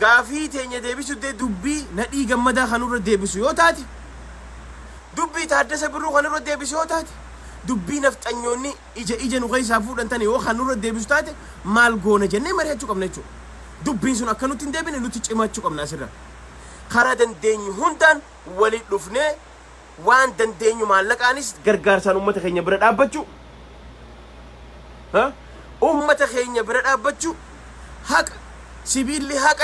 gaafii teenya deebisu didee dubbii nadhii gammadaa kanurra deebisu yoo taate dubbii Taaddasa Birruu kanurra deebisu yoo taate dubbii nafxanyoonni ija nu keessaa fuudhan tane yoo kanurra deebisu taate maal goona jennee mari'achuu qabna jechuudha. Dubbiin sun akka nutti hin deebine nuti cimachuu qabna asirra. Karaa dandeenyu hundaan walii dhufnee waan dandeenyu maallaqaanis gargaarsaan uummata keenya bira dhaabbachuu. Uummata keenya bira dhaabbachuu haqa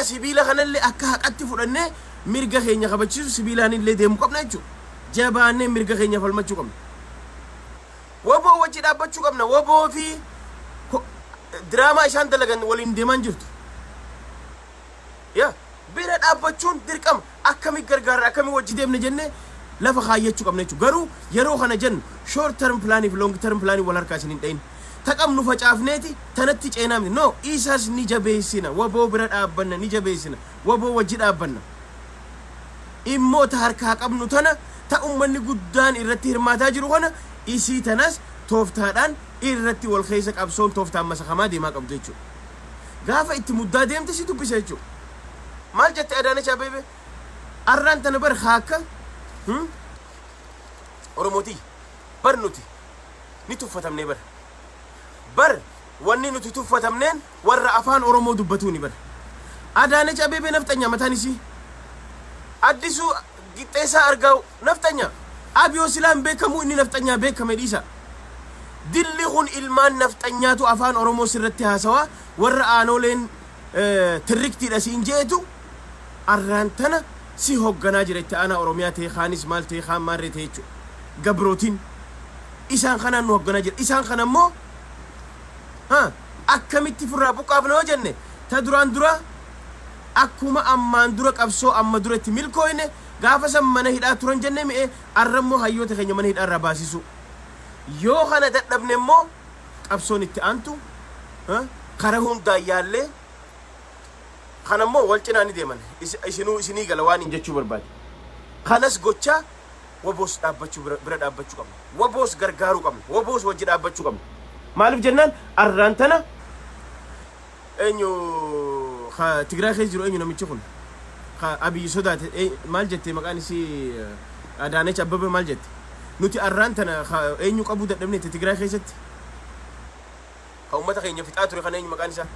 sibiila kanallee akka haqatti fudhannee mirga keenya kabachiisu sibiilaanillee deemuu qabna jechuudha. Jabaannee mirga keenya falmachuu qabna. Waboo wajji dhaabbachuu qabna. Waboo fi diraamaa isaan dalagan waliin deeman jirtu. Bira dhaabbachuun dirqama akkami gargaara akkami wajji deemne jennee lafa kaayyachuu qabna jechuudha. Garuu yeroo kana jennu short term plan fi long term plan wal harkaa isin hin dhayin. Taqamnu facaafneeti tanatti ceenaamne no isas ni jabeessina. Waboo bira dhaabbanna ni jabeessina. Waboo wajji dhaabbanna. Immoo ta harkaa qabnu tana ta ummanni guddaan irratti hirmaataa jiru kana isii tanas tooftaadhaan irratti wal keessa qabsoon tooftaan masakamaa deemaa qabdu jechuudha. Gaafa itti muddaa deemte si dubbisa jechuudha. Maal jette Adaanech Abeebee arraan tana bar haaka Oromooti bar nuti ni tuffatamnee bar wanni nuti tuffatamneen warra afaan Oromoo dubbatuuni bar. Adaanech Abeebee nafxanya mataan isii Addisuu Qixxeessaa Argaa'u nafxanya Abiyoo Silaan beekamu inni nafxanyaa beekame dhiisa. Dilli kun ilmaan nafxanyaatu afaan Oromoo sirratti haasawaa warra aanoleen tirriktiidha siin jeetu arraan tana si hoogganaa jira itti aanaa Oromiyaa ta'e kaanis maal ta'e kaan maarree ta'e jechuudha. Gabrootiin isaan kanaan nu hoogganaa jira. Isaan kana immoo akkamitti furraa buqqaafna yoo jenne ta duraan dura akkuma ammaan dura qabsoo amma dura itti milkooyne gaafa san mana hidhaa turan jenne mi'ee arrammoo hayyoota keenya mana hidhaa irraa baasisu. Yoo kana dadhabne immoo qabsoon itti aantu kara hundaan yaallee kanammoo wal cinaa ni deeman isinii gala waan hin jechuu barbaade. Kanas gochaa waboos dhaabbachuu bira dhaabbachuu qabna. Waboos gargaaruu qabna. Waboos wajji dhaabbachuu qabna. Maaliif jennaan arraan tana eenyu Tigraay keessa jiru eenyu namichi kun Abiyyi sodaate maal jette maqaan isii Adaanech Abeebee maal jette nuti arraan tana eenyu qabuu dadhabne Tigraay keessatti ka uummata keenya fixaa ture kana eenyu maqaan isaa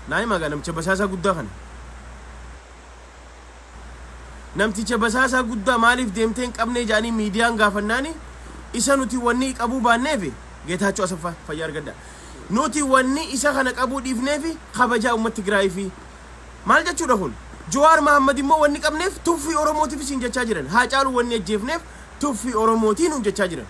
naani magaa namicha basaasaa guddaa kana namticha basaasaa guddaa maaliif deemtee hin qabnee jaanii miidiyaan gaafannaani isa nuti wanni qabuu baanneefi Geetaachoo Asaffaa fayyaa argadda nuti wanni isa kana qabuu dhiifneefi kabajaa uummata Tigraay fi maal jechuudha kun Jawaar Mohaammed immoo wanni qabneef tuffii Oromootiif isin jechaa jiran Haacaaluu wanni ajjeefneef tuffii Oromootiin hun jechaa jiran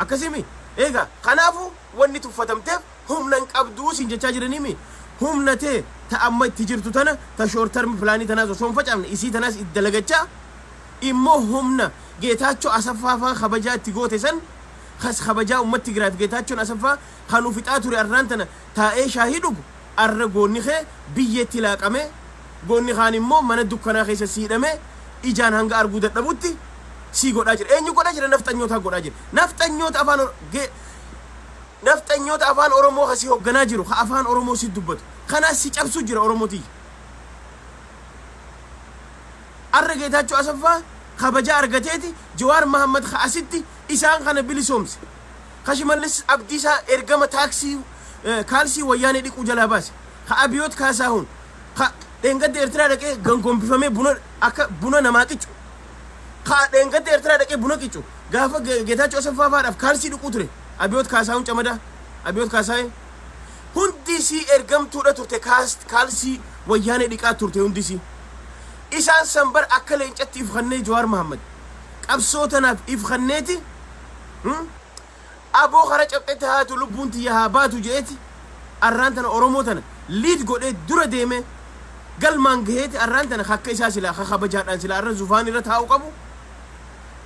akkasimi eega kanaafu wanni tuffatamteef humna hin qabduu isin jechaa jiranimi humna tee ta amma itti jirtu tana ta short term plaanii tanaas osoo hin facaafne isii tanaas itti dalagachaa immoo humna Geetaachoo Asaffaa faa kabajaa itti goote san kas kabajaa uummata Tigraay Geetaachoon Asaffaa kanuu fixaa ture arraan tana taa'ee shaahii dhugu arra goonni kee biyyeetti laaqame goonni kaan immoo mana dukkanaa keessa siidhame ijaan hanga arguu dadhabutti si godhaa jira. Eenyu godhaa jira? Nafxanyoota godhaa jira. Nafxanyoota afaan Oromoo kasi hoogganaa jiru ka afaan Oromoo si dubbatu kanaas si cabsuu jira Oromootii. Arra Geetaachoo Asaffaa kabajaa argateeti Jawaar Mohaammed ka asitti isaan kana bilisoomse ka Shimallis Abdiisaa ergama taaksii kaalsii wayyaanee dhiquu jalaa baase ka Abiyoot Kaasaahun ka dheengadda Eertiraa dhaqee gangombifamee buna namaa qicu ka dheengadda Eertiraa dhaqee buna qicu gaafa Geetaachoo Asaffaa faadhaaf kaalsii dhiquu ture Abiyoot Kaasaahun camadaa Abiyoot Kaasaahun hundisii ergamtuudha turte kaalsii wayyaanee dhiqaa turte hundisii isaan sanbar akka leencatti ifkhannee Jawaar Mohaammed qabsoo tanaaf ifkhanneeti aboo kara cabxetti haatu lubbuun tiyya haa baatu je'eeti arraan tana Oromoo tana liid godhee dura deeme galmaan gaheeti arraan tana akka isaa silaa kabajaadhaan silaa arra zufaan irra taa'u qabu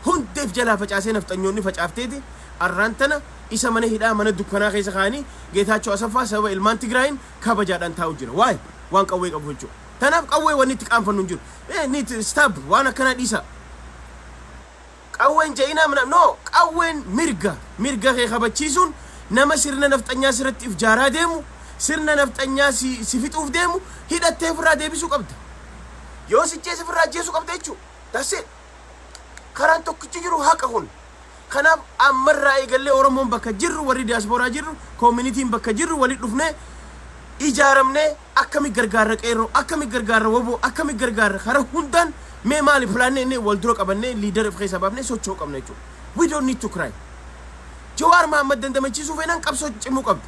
hundeef jalaa facaasee nafxanyoonni facaafteeti arraan tana isa mana hidhaa mana dukkanaa keessa kaanii Geetaachoo Asaffaa sababa ilmaan Tigraayin kabajaadhaan taa'u jira waay waan qawwee qabu jechuudha. Tanaaf qawwee wanni itti qaanfannu hin jiru. Ni stab waan akkanaa dhiisa. qawween ja'inaa mana no qawween mirga kee kabachiisuun nama sirna nafxanyaa sirratti if jaaraa deemu sirna nafxanyaa si fixuuf deemu hidhattee ofirraa deebisuu qabda yoo si jeesse ofirraa jeesuu qabda jechuu that's it karaan tokkichi jiru haqa kun kanaaf ammarraa eegallee oromoon bakka jirru warri diasporaa jirru communitiin bakka jirru walitti dhufnee ijaaramnee akkami gargaarra qeerroo akkami gargaarra woboo akkami gargaarra kara hundaan mee maali plaannee wal dura qabannee liidar of keessa baafnee socho'uu qabna jechuudha we don't need to cry Jawaar Mohammad dandamachiisuu feenaan qabsoo cimuu qabdi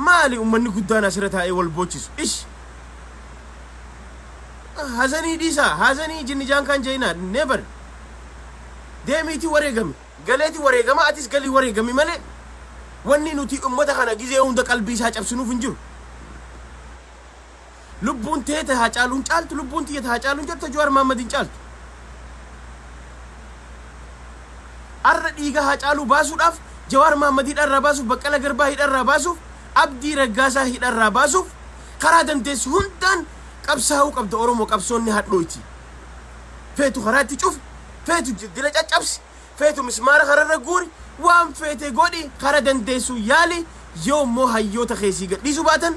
maali ummanni guddaan asirra taa'ee wal boochisu ish hazanii dhiisaa hazanii jinni jaan kan jeenaa never deemiiti wareegami galeeti wareegama atis galii wareegami malee wanni nuti ummata kana gizee hunda qalbii isaa cabsinuuf hin jiru lubbuun teete haa caaluun caaltu lubbuun tiyya haa caaluun jirta Jawaar Mohammadin caaltu arra dhiiga haa caaluu baasuudhaaf Jawaar Mohammad hidharraa baasuuf Baqqala Garbaa hidharraa baasuuf Abdii Raggaasaa hidharraa baasuuf karaa dandeessu hundaan qabsaa'uu qabda Oromoo qabsoonni hadhooyti feetu karaatti cufi feetu dila caccabsi feetu mismaara kararra guuri waan feete godhi karaa dandeessu yaali yoommoo hayyoota keessii gadhiisuu baatan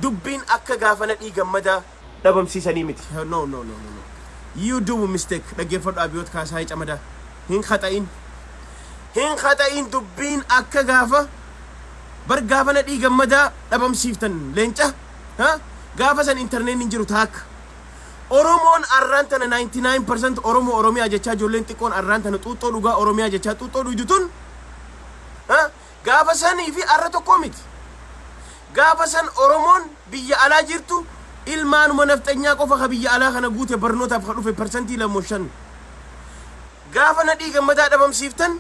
dubbiin akka gaafana dhiigammadaa dhabamsiisanii miti no you do mistake dhaggeeffadhu Abiyoot Kaasaayii Camadaa hin khata'in dubbiin akka bar gaafana dhiigammadaa dhabamsiiftan leenca gaafa san internet hin jiru taakka Oromoon arraan tana 99% Oromoo Oromiyaa jechaa ijoolleen xiqqoon arraan tana xuuxxoo dhugaa Oromiyaa jechaa xuuxxoo dhugdutun gaafa sanii fi arra tokkoo miti gaafa san Oromoon biyya alaa jirtu ilmaanuma nafxanyaa qofa ka biyya alaa kana guute barnootaaf ka dhufe persentii 5 gaafa na dhiigammadaa dhabamsiiftan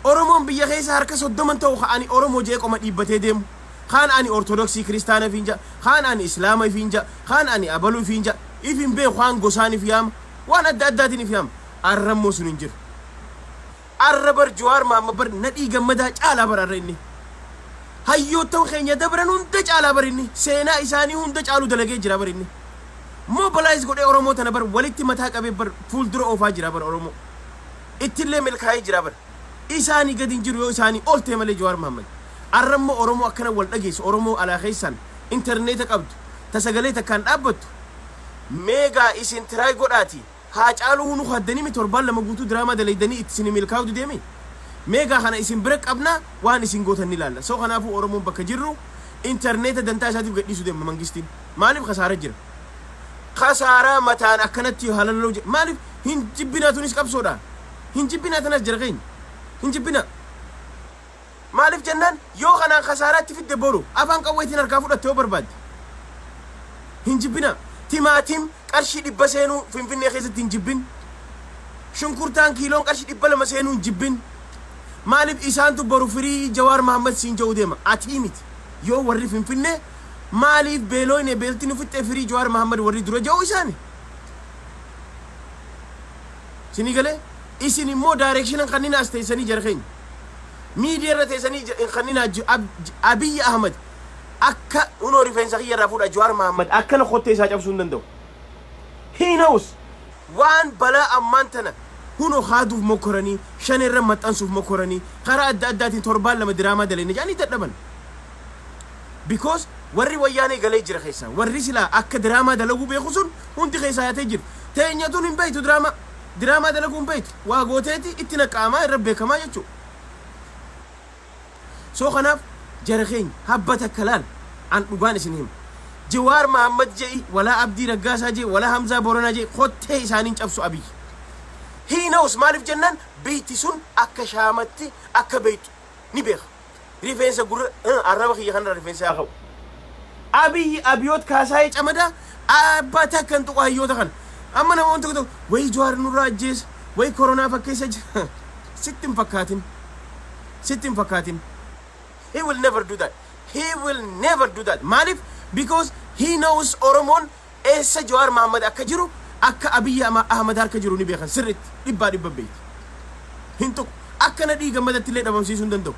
Oromoon biyya keessa harka 30 ta'u ani Oromoo jee qoma dhiibbatee deemu kaan ani ortodoksii kristaana finja kaan ani islaama finja kaan ani abaluu finja ifin bee kaan gosaani fiyama waan adda addaatiin fiyama arrammoo sun hin jiru arra bar Jawaar Mohammad bar na dhiigammadaa caalaa bar arra inni hayyoottan keenya dabran hunda caalaa bar inni seenaa isaanii hunda caalu dalagee jira bar inni mobilize godhee Oromoo tana bar walitti mataa qabee bar fuuldura oofaa jira bar Oromoo ittillee milkaa'ee jira bar isaanii gadi hin jiru yoo isaanii ooltee malee Jawaar Mohammad arrammoo Oromoo akkana wal dhageessu Oromoo alaa keessan interneeta qabdu tasagalee takkaan dhaabbattu meegaa isin tiraay godhaati haa caaluu hunu haddanii mi torbaan lama guutuu diraamaa dalaydanii isin milkaa'utu deemi meegaa kana isin bira qabna waan isin gootan ni laalla soo kanaafuu Oromoon bakka jirru interneeta dantaa isaatiif gadhiisu deema mangistiin maaliif khasaara jira khasaaraa mataan akkanatti halaloo maaliif hin jibbinaatunis qabsoodha hin jibbinaatanas jira keenya hin jibbina maaliif jennaan yoo kanaan khasaaraatti fidde boru afaan qawweetiin harkaa fudhatte yoo barbaadde hin jibbina timaatim qarshii 100 seenuu Finfinnee keessatti hin jibbin shunkurtaan kiiloon qarshii 200 seenuu hin jibbin maaliif isaantu boru firii Jawaar Mohammad siin jedhu deema ati miti yoo warri Finfinnee maaliif beelooyne beeltiin ufitte firii Jawaar Mohammad warri dura jedhu isaani sini galee isin immoo direction kannina asteessanii jarkeenya media irra teessanii kannina Abiy Ahmed akka unoo rifeensa kiyyaarraa fuudha Jawaar Mohammad akkana qottee isaa cabsuu hin danda'u he knows waan balaa ammaan tana huno haaduuf mokoranii shaneerra maxxansuuf mokoranii karaa adda addaatiin torbaan lama diraamaa dalenne jaanii dadhaban because warri wayyaanee galee jira keessa warri silaa akka diraamaa dalaguu beeku sun hundi keessa yaatee jiru teenyatuun hin beektu diraamaa dalaguu hin beektu waa gooteeti itti naqaamaa irra beekamaa jechuudha soo kanaaf jara keenya habbata kalaan an dhugaan isin hima Jawaar Mohammad jee wala Abdii Raggaasaa jee wala Hamzaa Booranaa jee qottee isaaniin cabsu Abiy he knows maaliif jennaan beeyti sun akka shaamatti akka beeytu ni beeka rifeensa gurra arraba kiyya kanarra rifeensa yaa qabu Abiyoot Kaasaayii Camadaa abbata kan tuqu hayyoota kana amma namoonni tokko way Jawaar nurraa ajjeesa way koronaa fakkeessa jira sitti hin fakkaatin he will never do that maaliif because he knows Oromoon eessa Jawaar Mohammad akka jiru akka Abiy Ahmed harka jiru ni beekan sirriitti dhibbaa beeyti hin tuqu akka na dhiigammadatti illee dhabamsiisuu hin danda'u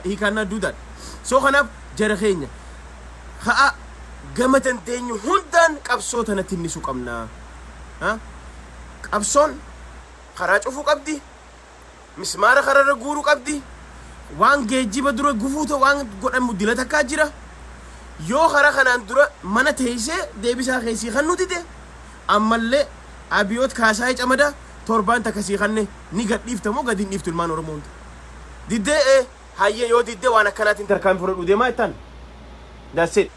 he cannot do that soo kanaaf jara keenya haa gama dandeenyu hundaan qabsoo tanatti innisuu qabna qabsoon karaa cufuu qabdi mismaara kararra guuruu qabdi waan geejjiba dura gufuuta waan godhamu dila takkaa jira yoo karaa kanaan dura mana teessee deebisaa keessii kan nuti de ammallee abiyoot kaasaayee camada torbaan takkasii kanne ni gadhiiftamoo gadi hin dhiiftu ilmaan oromoo hunda diddee hayyee yoo diddee waan akkanaatiin tarkaan fudhadhu deemaa jettan that's it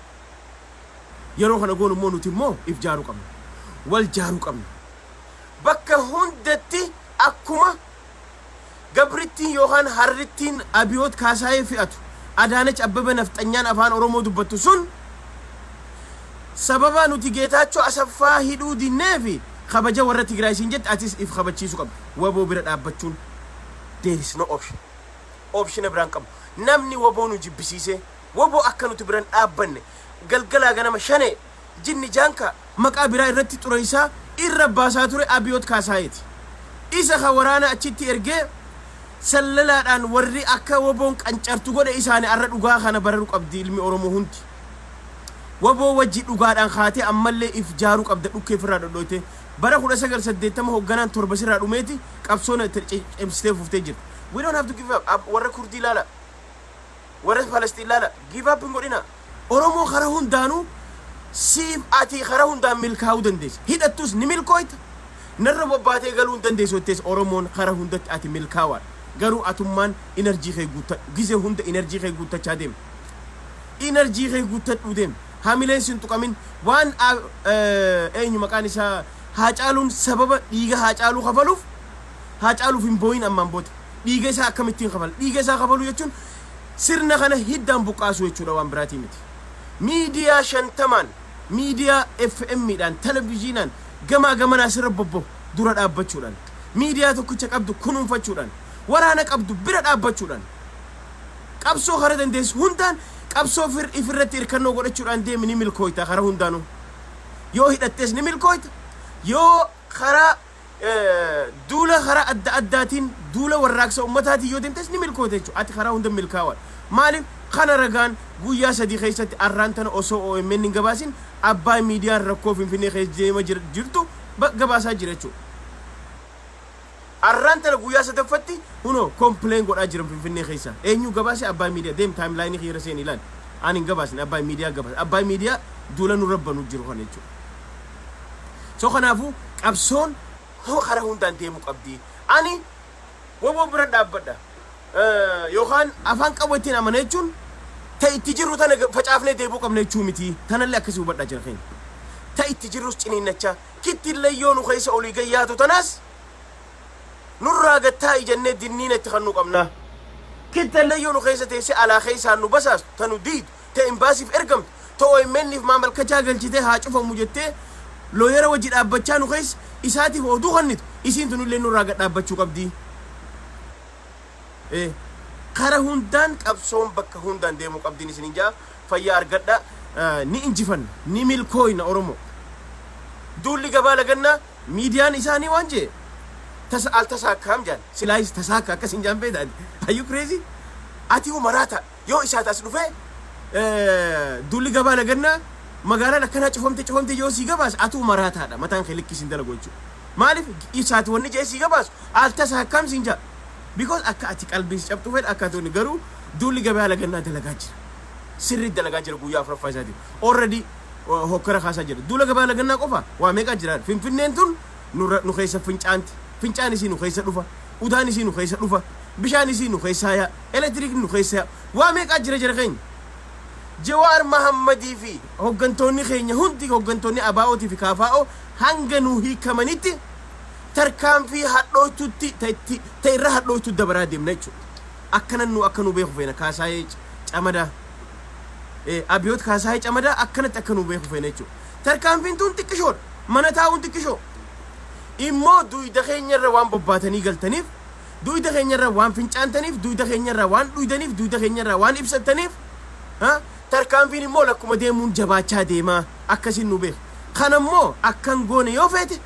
yeroo kana goonu immoo nuti immoo if jaaruu qabna wal jaaruu qabna bakka hundatti akkuma gabrittiin yookaan harrittiin abiyoot kaasaayee fi'atu adaanech abbebe nafxanyaan afaan oromoo dubbattu sun sababa nuti geetaachoo asaffaa hidhuu dinneefi kabaja warra Tigraay siin jette atis if kabachiisu qabdu waboo bira dhaabbachuun there is no option biraan qabu namni waboo nu jibbisiise waboo akka nuti biraan dhaabbanne galgalaa ganama shane jinni jaanka maqaa biraa irratti xureysaa irra baasaa ture abiyoot kaasaayeeti isa ka waraana achitti ergee sallalaadhaan warri akka waboon qancartu godhe isaanii arra dhugaa kana bararu qabdi ilmi oromoo hundi waboo wajji dhugaadhaan kaatee ammallee if jaaruu qabda dhukkee firraa dhodhoyte bara 1980 hoogganaan torba sirraa dhumeeti qabsoon cimsitee fuftee jirti we don't have to give up warra kurdii laala warra palestiin laala give up hin godhina oromoo karaa hundaanuu siif ati karaa hundaan milkaa'uu dandeessa hidhattus ni milkooyta narra bobbaatee galuu hin dandeessu jettees oromoon karaa hundatti ati milkaawaa garuu atummaan enerjii kee guutta gizee hunda enerjii kee guuttachaa deema enerjii kee guuttadhuu deema hamileen sin tuqamin waan eenyu maqaan isaa haacaaluun sababa dhiiga haacaaluu kafaluuf haacaaluuf hin booyin ammaan boote dhiiga isaa akkamittiin kafala dhiiga isaa kafalu jechuun sirna kana hiddaan buqqaasu jechuudha waan biraatii miti miidiyaa 50 miidiyaa FM'dhaan televiziyoonaan gamaa gamanaa sirra bobbo dura dhaabbachuudhaan miidiyaa tokkicha qabdu kunuunfachuudhaan waraana qabdu bira dhaabbachuudhaan qabsoo kara dandeessu hundaan qabsoo ifirratti irkannoo godhachuudhaan deemi ni milkooyta kara hundaanuu yoo hidhattees ni milkooyta yoo kara duula kara adda addaatiin duula warraaqsa ummataatiin yoo deemtes ni milkooyta jechuudha ati kara hunda milkaawaa maaliif kana ragaan guyyaa sadii keessatti arraan tana osoo OMN hin gabaasin abbaa miidiyaan rakkoo finfinnee keessa deema jirtu gabaasaa jira jechuudha arraan tana guyyaa sadaffatti huno complain godhaa jiran finfinnee keessa eenyu gabaase abbaa miidiyaa deem timeline hira seen ilaan ani hin gabaasin abbaa miidiyaa gabaase abbaa miidiyaa duula nu rabbanu jiru kana jechuudha so kanaafuu qabsoon hoo kara hundaan deemu qabdi ani waboo bira dhaabbadha yookaan afaan qabattiin amana jechuun ta itti jirru tana facaafnee deebuu qabna jechuu miti tanallee akkasii hubadhaa jira keenya ta itti jirrus ciniinnacha kittillee yoo nu keessa olii gayyaatu tanaas nurraa gattaa ijannee dinniin itti kan nu qabna kittillee yoo nu keessa teesse alaa keessaan nu basaastu tanu diidu ta imbaasiif ergamtu ta OMN'if maamalkachaa galchitee haa cufamu jettee looyara wajji dhaabbachaa nu keessa isaatiif oduu kannitu isiin tunillee nurraa gad dhaabbachuu qabdi kara hundaan qabsoon bakka hundaan deemu qabdiin isin jaa fayyaa argadha ni injifanna ni milkooyna oromoo duulli gabaa lagannaa miidiyaan isaanii waan jee tasaakkaam jaan silaayis tasaakka akkasin jaan beetaan are you crazy ati umaraata yoo isaat as dhufe duulli gabaa lagannaa magaalaan akkanaa cufamte yoo sii gabaas ati umaraataadha mataan kee likkisiin dalagu jechuudha maaliif isaat wanni jee sii gabaas al tasaakkaam siin jaa because akka ati qalbiis cabxu fedha akka toni garuu duulli gabaa lagannaa dalagaa jira sirri dalagaa jira guyyaa afuraffaa isaati already hokkara kaasaa jira duula gabaa lagannaa qofa waa meeqa jira finfinneen tun nu keessa fincaan isii nu keessa dhufa udaan isii nu keessa dhufa bishaan isii nu keessa yaa elektiriik nu keessa waa meeqa jira keenya Jawaar Mahammadii fi hoggantoonni keenya hundi hoggantoonni ABO'tii fi KFO hanga nu hiikamanitti tarkaanfii hadhootutti ta irra hadhootu dabaraa deemna jechuudha akkanan nu akka nu beeku feena kaasaayee camada abiyoot kaasaayee camada akkanatti akka nu beeku feena jechuudha tarkaanfiin tun xiqqishoodha mana taa'uun xiqqishoo immoo duyda keenyarra waan bobbaatanii galtaniif duyda keenyarra waan fincaantaniif duyda keenyarra waan dhuydaniif duyda keenyarra waan ibsataniif tarkaanfiin immoo lakkuma deemuun jabaachaa deemaa akkasiin nu beeku kanammoo akkan goone yoo feete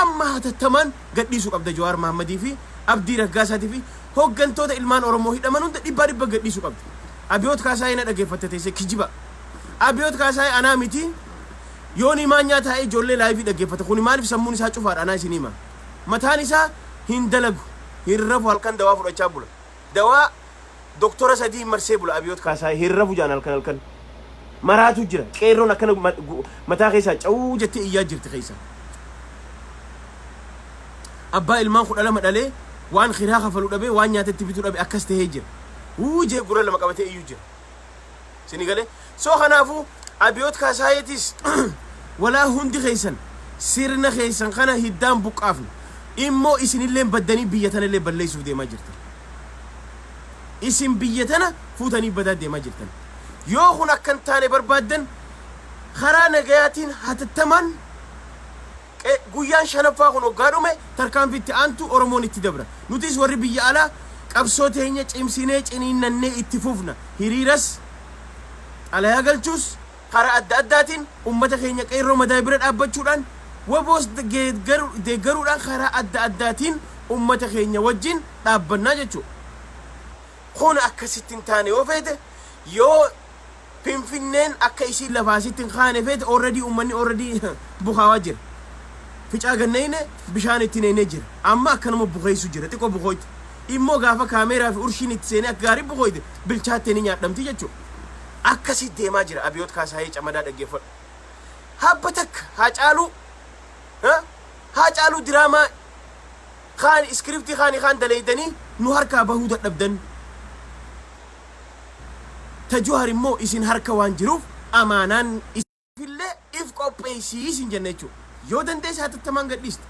amma hatattamaan gadhiisuu qabda Jawaar Mahammadii fi Abdii Raggaasatii fi hoggantoota ilmaan Oromoo hidhaman hunda dhibba gadhiisuu qabda abiyoot kaasaayee na dhageeffatte teessee kijiba abiyoot kaasaayee anaa miti yoon himaa nyaataa'ee ijoollee laayivii dhageeffata kun maaliif sammuun isaa cufaadha anaa isin hima mataan isaa hin dalagu hin rafu halkan dawaa fudhachaa bula dawaa doktora sadii marsee bula abiyoot kaasaa hin rafu jaan halkan maraatu jira qeerroon akkana mataa keessaa cawuu jettee iyyaa jirti keessa abbaa ilmaan kudha lama dhalee waan khiraa kafalu dhabe waan nyaatatti bituu dhabe akkas tahee jira jee gura lama qabatee iyyuu jira sini galee soo kanaafu abiyoot kaasaayetis walaa hundi keessan sirna keessan kana hiddaan buqqaafne immoo isinillee baddanii biyya tanallee balleessuuf deemaa jirtan isin biyya tana fuutanii badaa deemaa jirtan yoo kun akkan taane barbaaddan karaa nagayaatiin hatattaman guyyaan shanaffaa kun hoggaa dhume tarkaanfitti aantu oromoon itti dabra nutis warri biyya alaa qabsoo teenya cimsinee ciniinnannee itti fufna hiriiras alayaa galchuus karaa adda addaatiin ummata keenya qeerroo madaa bira dhaabbachuudhaan waboos deeggaruudhaan karaa adda addaatiin ummata keenya wajjin dhaabbannaa jechuudha kun akkasittiin taane yoo feete yoo finfinneen akka isiin lafaasittiin kaane feete already ummanni already bukaawaa jira ficaa ganneyne bishaan itti neenee jira amma akkanuma bukeessu jira xiqqoo bukooyti immoo gaafa kaameeraa fi urshiin itti seenee akka gaarii bukooyte bilchaattee ni nyaadhamti jechuudha akkasi deemaa jira abiyoot kaasaayee camadaa dhaggeeffadhu habba takka haa caaluu diraamaa kaan iskiriptii kaan daleeydanii nu harkaa bahuu dadhabdan tajuhar immoo isin harka waan jiruuf amaanaan isinillee if qopheessiisin jenne jechuudha yoo dandeesse hatattamaan gadhiiste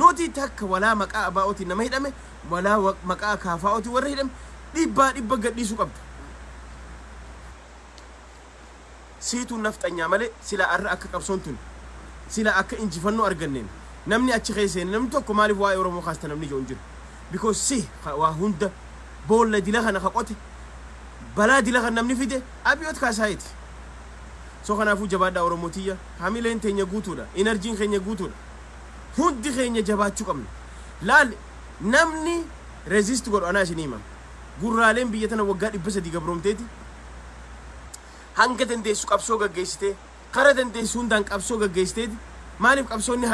nuti takka walaa maqaa abaa'ootiin nama hidhame walaa maqaa kaafaa'ootiin warra hidhame dhibba gadhiisuu qabda siituu nafxanyaa malee sila arra akka qabsoon tun sila akka injifannoo arganneen namni achi keesseen namni tokko maaliif waa'ee oromoo kaasta namni joon jiru because waa hunda boolla dila kana qote balaa dila kan namni fide abiyoot kaasaayeti soo kanaafuu jabaadhaa oromootiyya hamileen teenya guutuudha enerjiin keenya guutuudha hundi keenya jabaachuu qabna laal namni resist godhu anaa isinii hima gurraaleen biyya tana waggaa 300 gabroomteeti hanga dandeessu qabsoo gaggeessitee kara dandeessu hundaan qabsoo gaggeessiteeti maaliif qabsoonni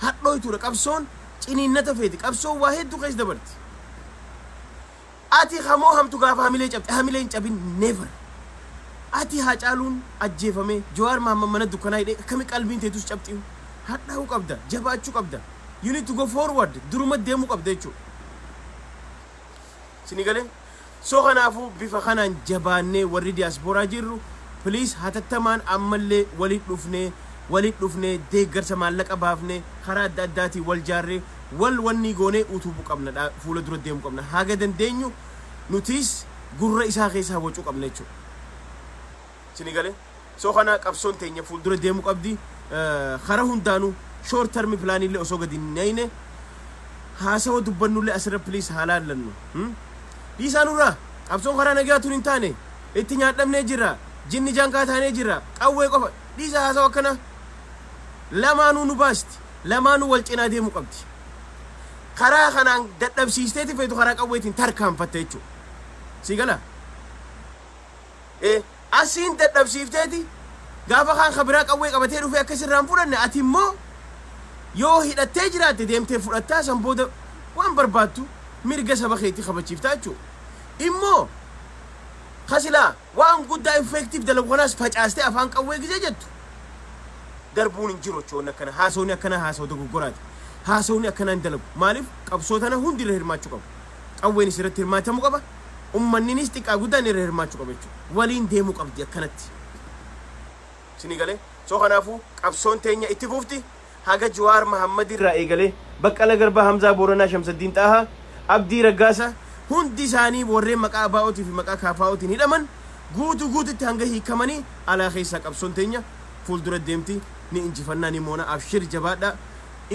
hadhooytuudha qabsoon ciniinnata feeti qabsoon waa hedduu keessa dabarti ati hamoo hamtu gaafa hamilee cabte hamilee hin cabin never ati haa caaluun ajjeefame Jawaar Mohammad mana dukkanaa hidhee akkami qalbiin teetus cabxiu hadhaa'uu qabda jabaachuu qabda you need to go forward duruma deemuu qabda jechuudha sini galee soo kanaafu bifa kanaan jabaannee warri diasporaa jirru please hatattamaan ammallee walit dhufnee deeggarsa maallaqa baafnee karaa adda addaatiin wal jaarree wal wanni goonee utubuu qabna fuula dura deemuu qabna haga dandeenyu nutis gurra isaa keessaa wacuu qabna jechuudha sini galee soo kana qabsoon teenya fuula dura deemuu qabdi karaa hundaanuu short term plan illee osoo gadi neyne haasawa dubbannullee asirra please haalaallannu dhiisaanurraa qabsoon karaa nagaatuun hin taane itti nyaadhamnee jirra jinni jaankaa taanee jirra qawwee qofa dhiisa haasawa akkana lamaanuu nu baasti lamaanuu wal cinaa deemuu qabdi karaa kanaan dadhabsiisteeti feetu karaa qawweetiin tarkaanfatte jechuudha si gala asiin dadhabsiifteeti gaafa kaan kabiraa qawwee qabatee dhufee akkasirraan fudhanne ati immoo yoo hidhattee jiraatte deemtee fudhattaa san booda waan barbaattu mirga saba keetii kabachiiftaa jechuudha immoo kasilaa waan guddaa effective dalagu kanaas facaastee afaan qawwee gizee jettu darbuun hin jiru jechuudha akkana haasawni akkana haasawu dogoggoraati haasawni akkanaan dalagu maaliif qabsoo tana hundi irra hirmaachuu qabu qawween isirratti hirmaatamuu qaba ummanninis xiqqaa guddaan irra hirmaachuu qaba jechuudha waliin deemuu qabdi akkanatti sini galee soo kanaafuu qabsoon teenya itti fufti haga Jawaar Mohammad irraa eegalee Baqqala Garbaa Hamzaa Booranaa Shamsaddiin Xaahaa Abdii Raggaasa hundi isaanii warreen maqaa abaa'ootii fi maqaa kaafaa'ootiin hidhaman guututti hanga hiikamanii alaa keessaa qabsoon teenya fuuldura deemti ni injifannaa ni moona abshir jabaadha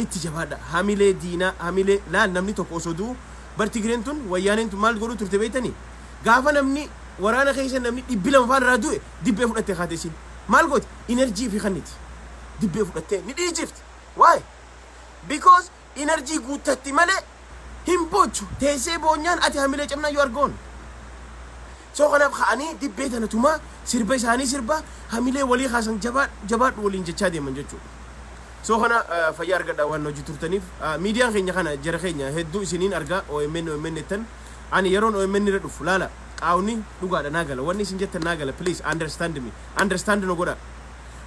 itti jabaadha hamilee diinaa hamilee laal namni tokko osoo du'u bartigireen tun wayyaaneen tun maal godhuu turte beeytanii gaafa namni waraana keessa namni 200 faan irraa du'e dibbee fudhattee kaate isin maal gooti enerjii fi kanniti dibbee fudhattee ni dhiijifti why because enerjii guuttatti malee hin bochu teessee boonyaan ati hamilee cabnaa yoo argoon soo kanaaf ka'anii dibbee tanatuma sirba isaanii sirba hamilee walii kaasan jabaadhu waliin jechaa deeman jechuudha so kana fayyaa argadha waan hojii turtaniif miidiyaan keenya kana jara keenya hedduu isiniin argaa OMN tan ani yeroon OMN irra dhufu laala qaawni dhugaadha naagala wanni isin jettan naagala please understand no godha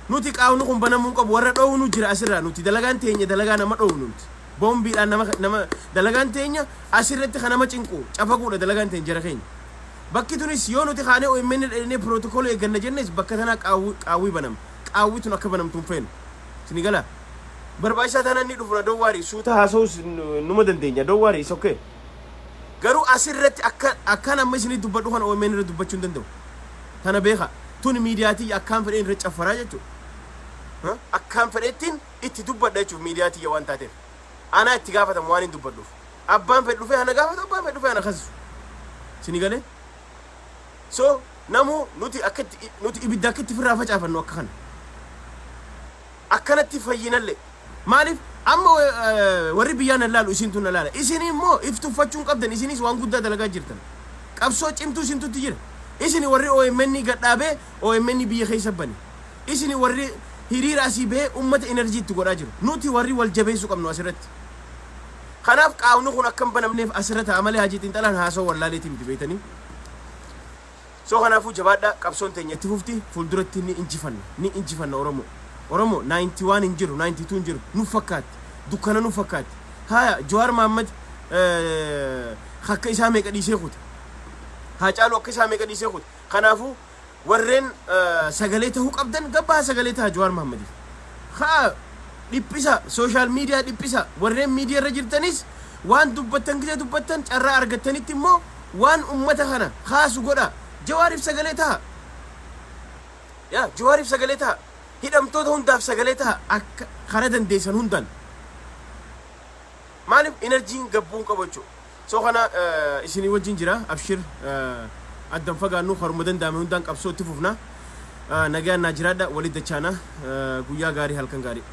nuti qaawni kun banamuu qabu warra dhoownu jira asirraa nuti dalagaan teenya dalagaa nama dhoownu nuti bombiidhaan nama dalagaan teenya asirratti kana nama cinqu cafaquudha dalagaan teenya jara keenya bakki tunis yoo nuti kaanee OMN dheerinee protocol eegganna jennes bakka tana qaawwi banam qaawwi tun akka banamtuun feenu sinigala barbaachisaa taanaan ni dhufuna dowwaari suuta haasawus numa dandeenya dowwaari is okay garuu asirratti akkan amma isinii dubbadhu kan OMN irra dubbachuu hin danda'u tana beeka tun miidiyaatii akkaan fedheen irra caffaraa jechuudha akkaan fedheettiin itti dubbadha jechuuf miidiyaatii waan taateef anaa itti gaafatamu waan hin dubbadhuuf abbaan fedhe dhufee ana gaafatu abbaan fedhe dhufee ana kasisu sinii galee so namu nuti ibidda akkatti firraa facaafannu akka kana akkanatti fayyinallee maaliif amma warri biyyaan laalu isin tun laala isin immoo iftuffachuun qabdan isinis waan guddaa dalagaa jirtan qabsoo cimtuu isintutti jira isin warri OMN gadhaabee OMN biyya keessa bani isin warri hiriira asii bee ummata enerjii itti godhaa jiru nuti warri wal jabeessuu qabnu asirratti kanaaf qaawni kun akkam banamneef asirratti amalee hajiitiin xalaan haasoo wallaaleetii miti beeytanii so kanaafuu jabaadha qabsoon teenya itti fufti fuulduratti ni injifanna Oromo 91 injiru 92 injiru nu fakkaatti dukkana nu fakkaatti haya Jawaar Mohammed hakka isaa meeqa dhiisee kute haa caalu akka isaa meeqa dhiisee kute kanaafuu warreen sagalee ta'uu qabdan gabbaa sagalee ta'a Jawaar Mohammed haa dhiphisa social media dhiphisa warreen media irra jirtanis waan dubbattan gise dubbattan carraa argattanitti immoo waan ummata kana khaasu godha Jawaariif sagalee ta'a Jawaariif sagalee ta'a hidhamtoota hundaaf sagalee ta'a akka kana dandeessan hundaan maaliif enerjiin gabbuun qabu jechuudha so kana isinii wajjin jira abshir addan fagaannu haruma danda'ame hundaan qabsoo itti fufna nagaan naa jiraadha walitti dachaana guyyaa gaarii halkan gaarii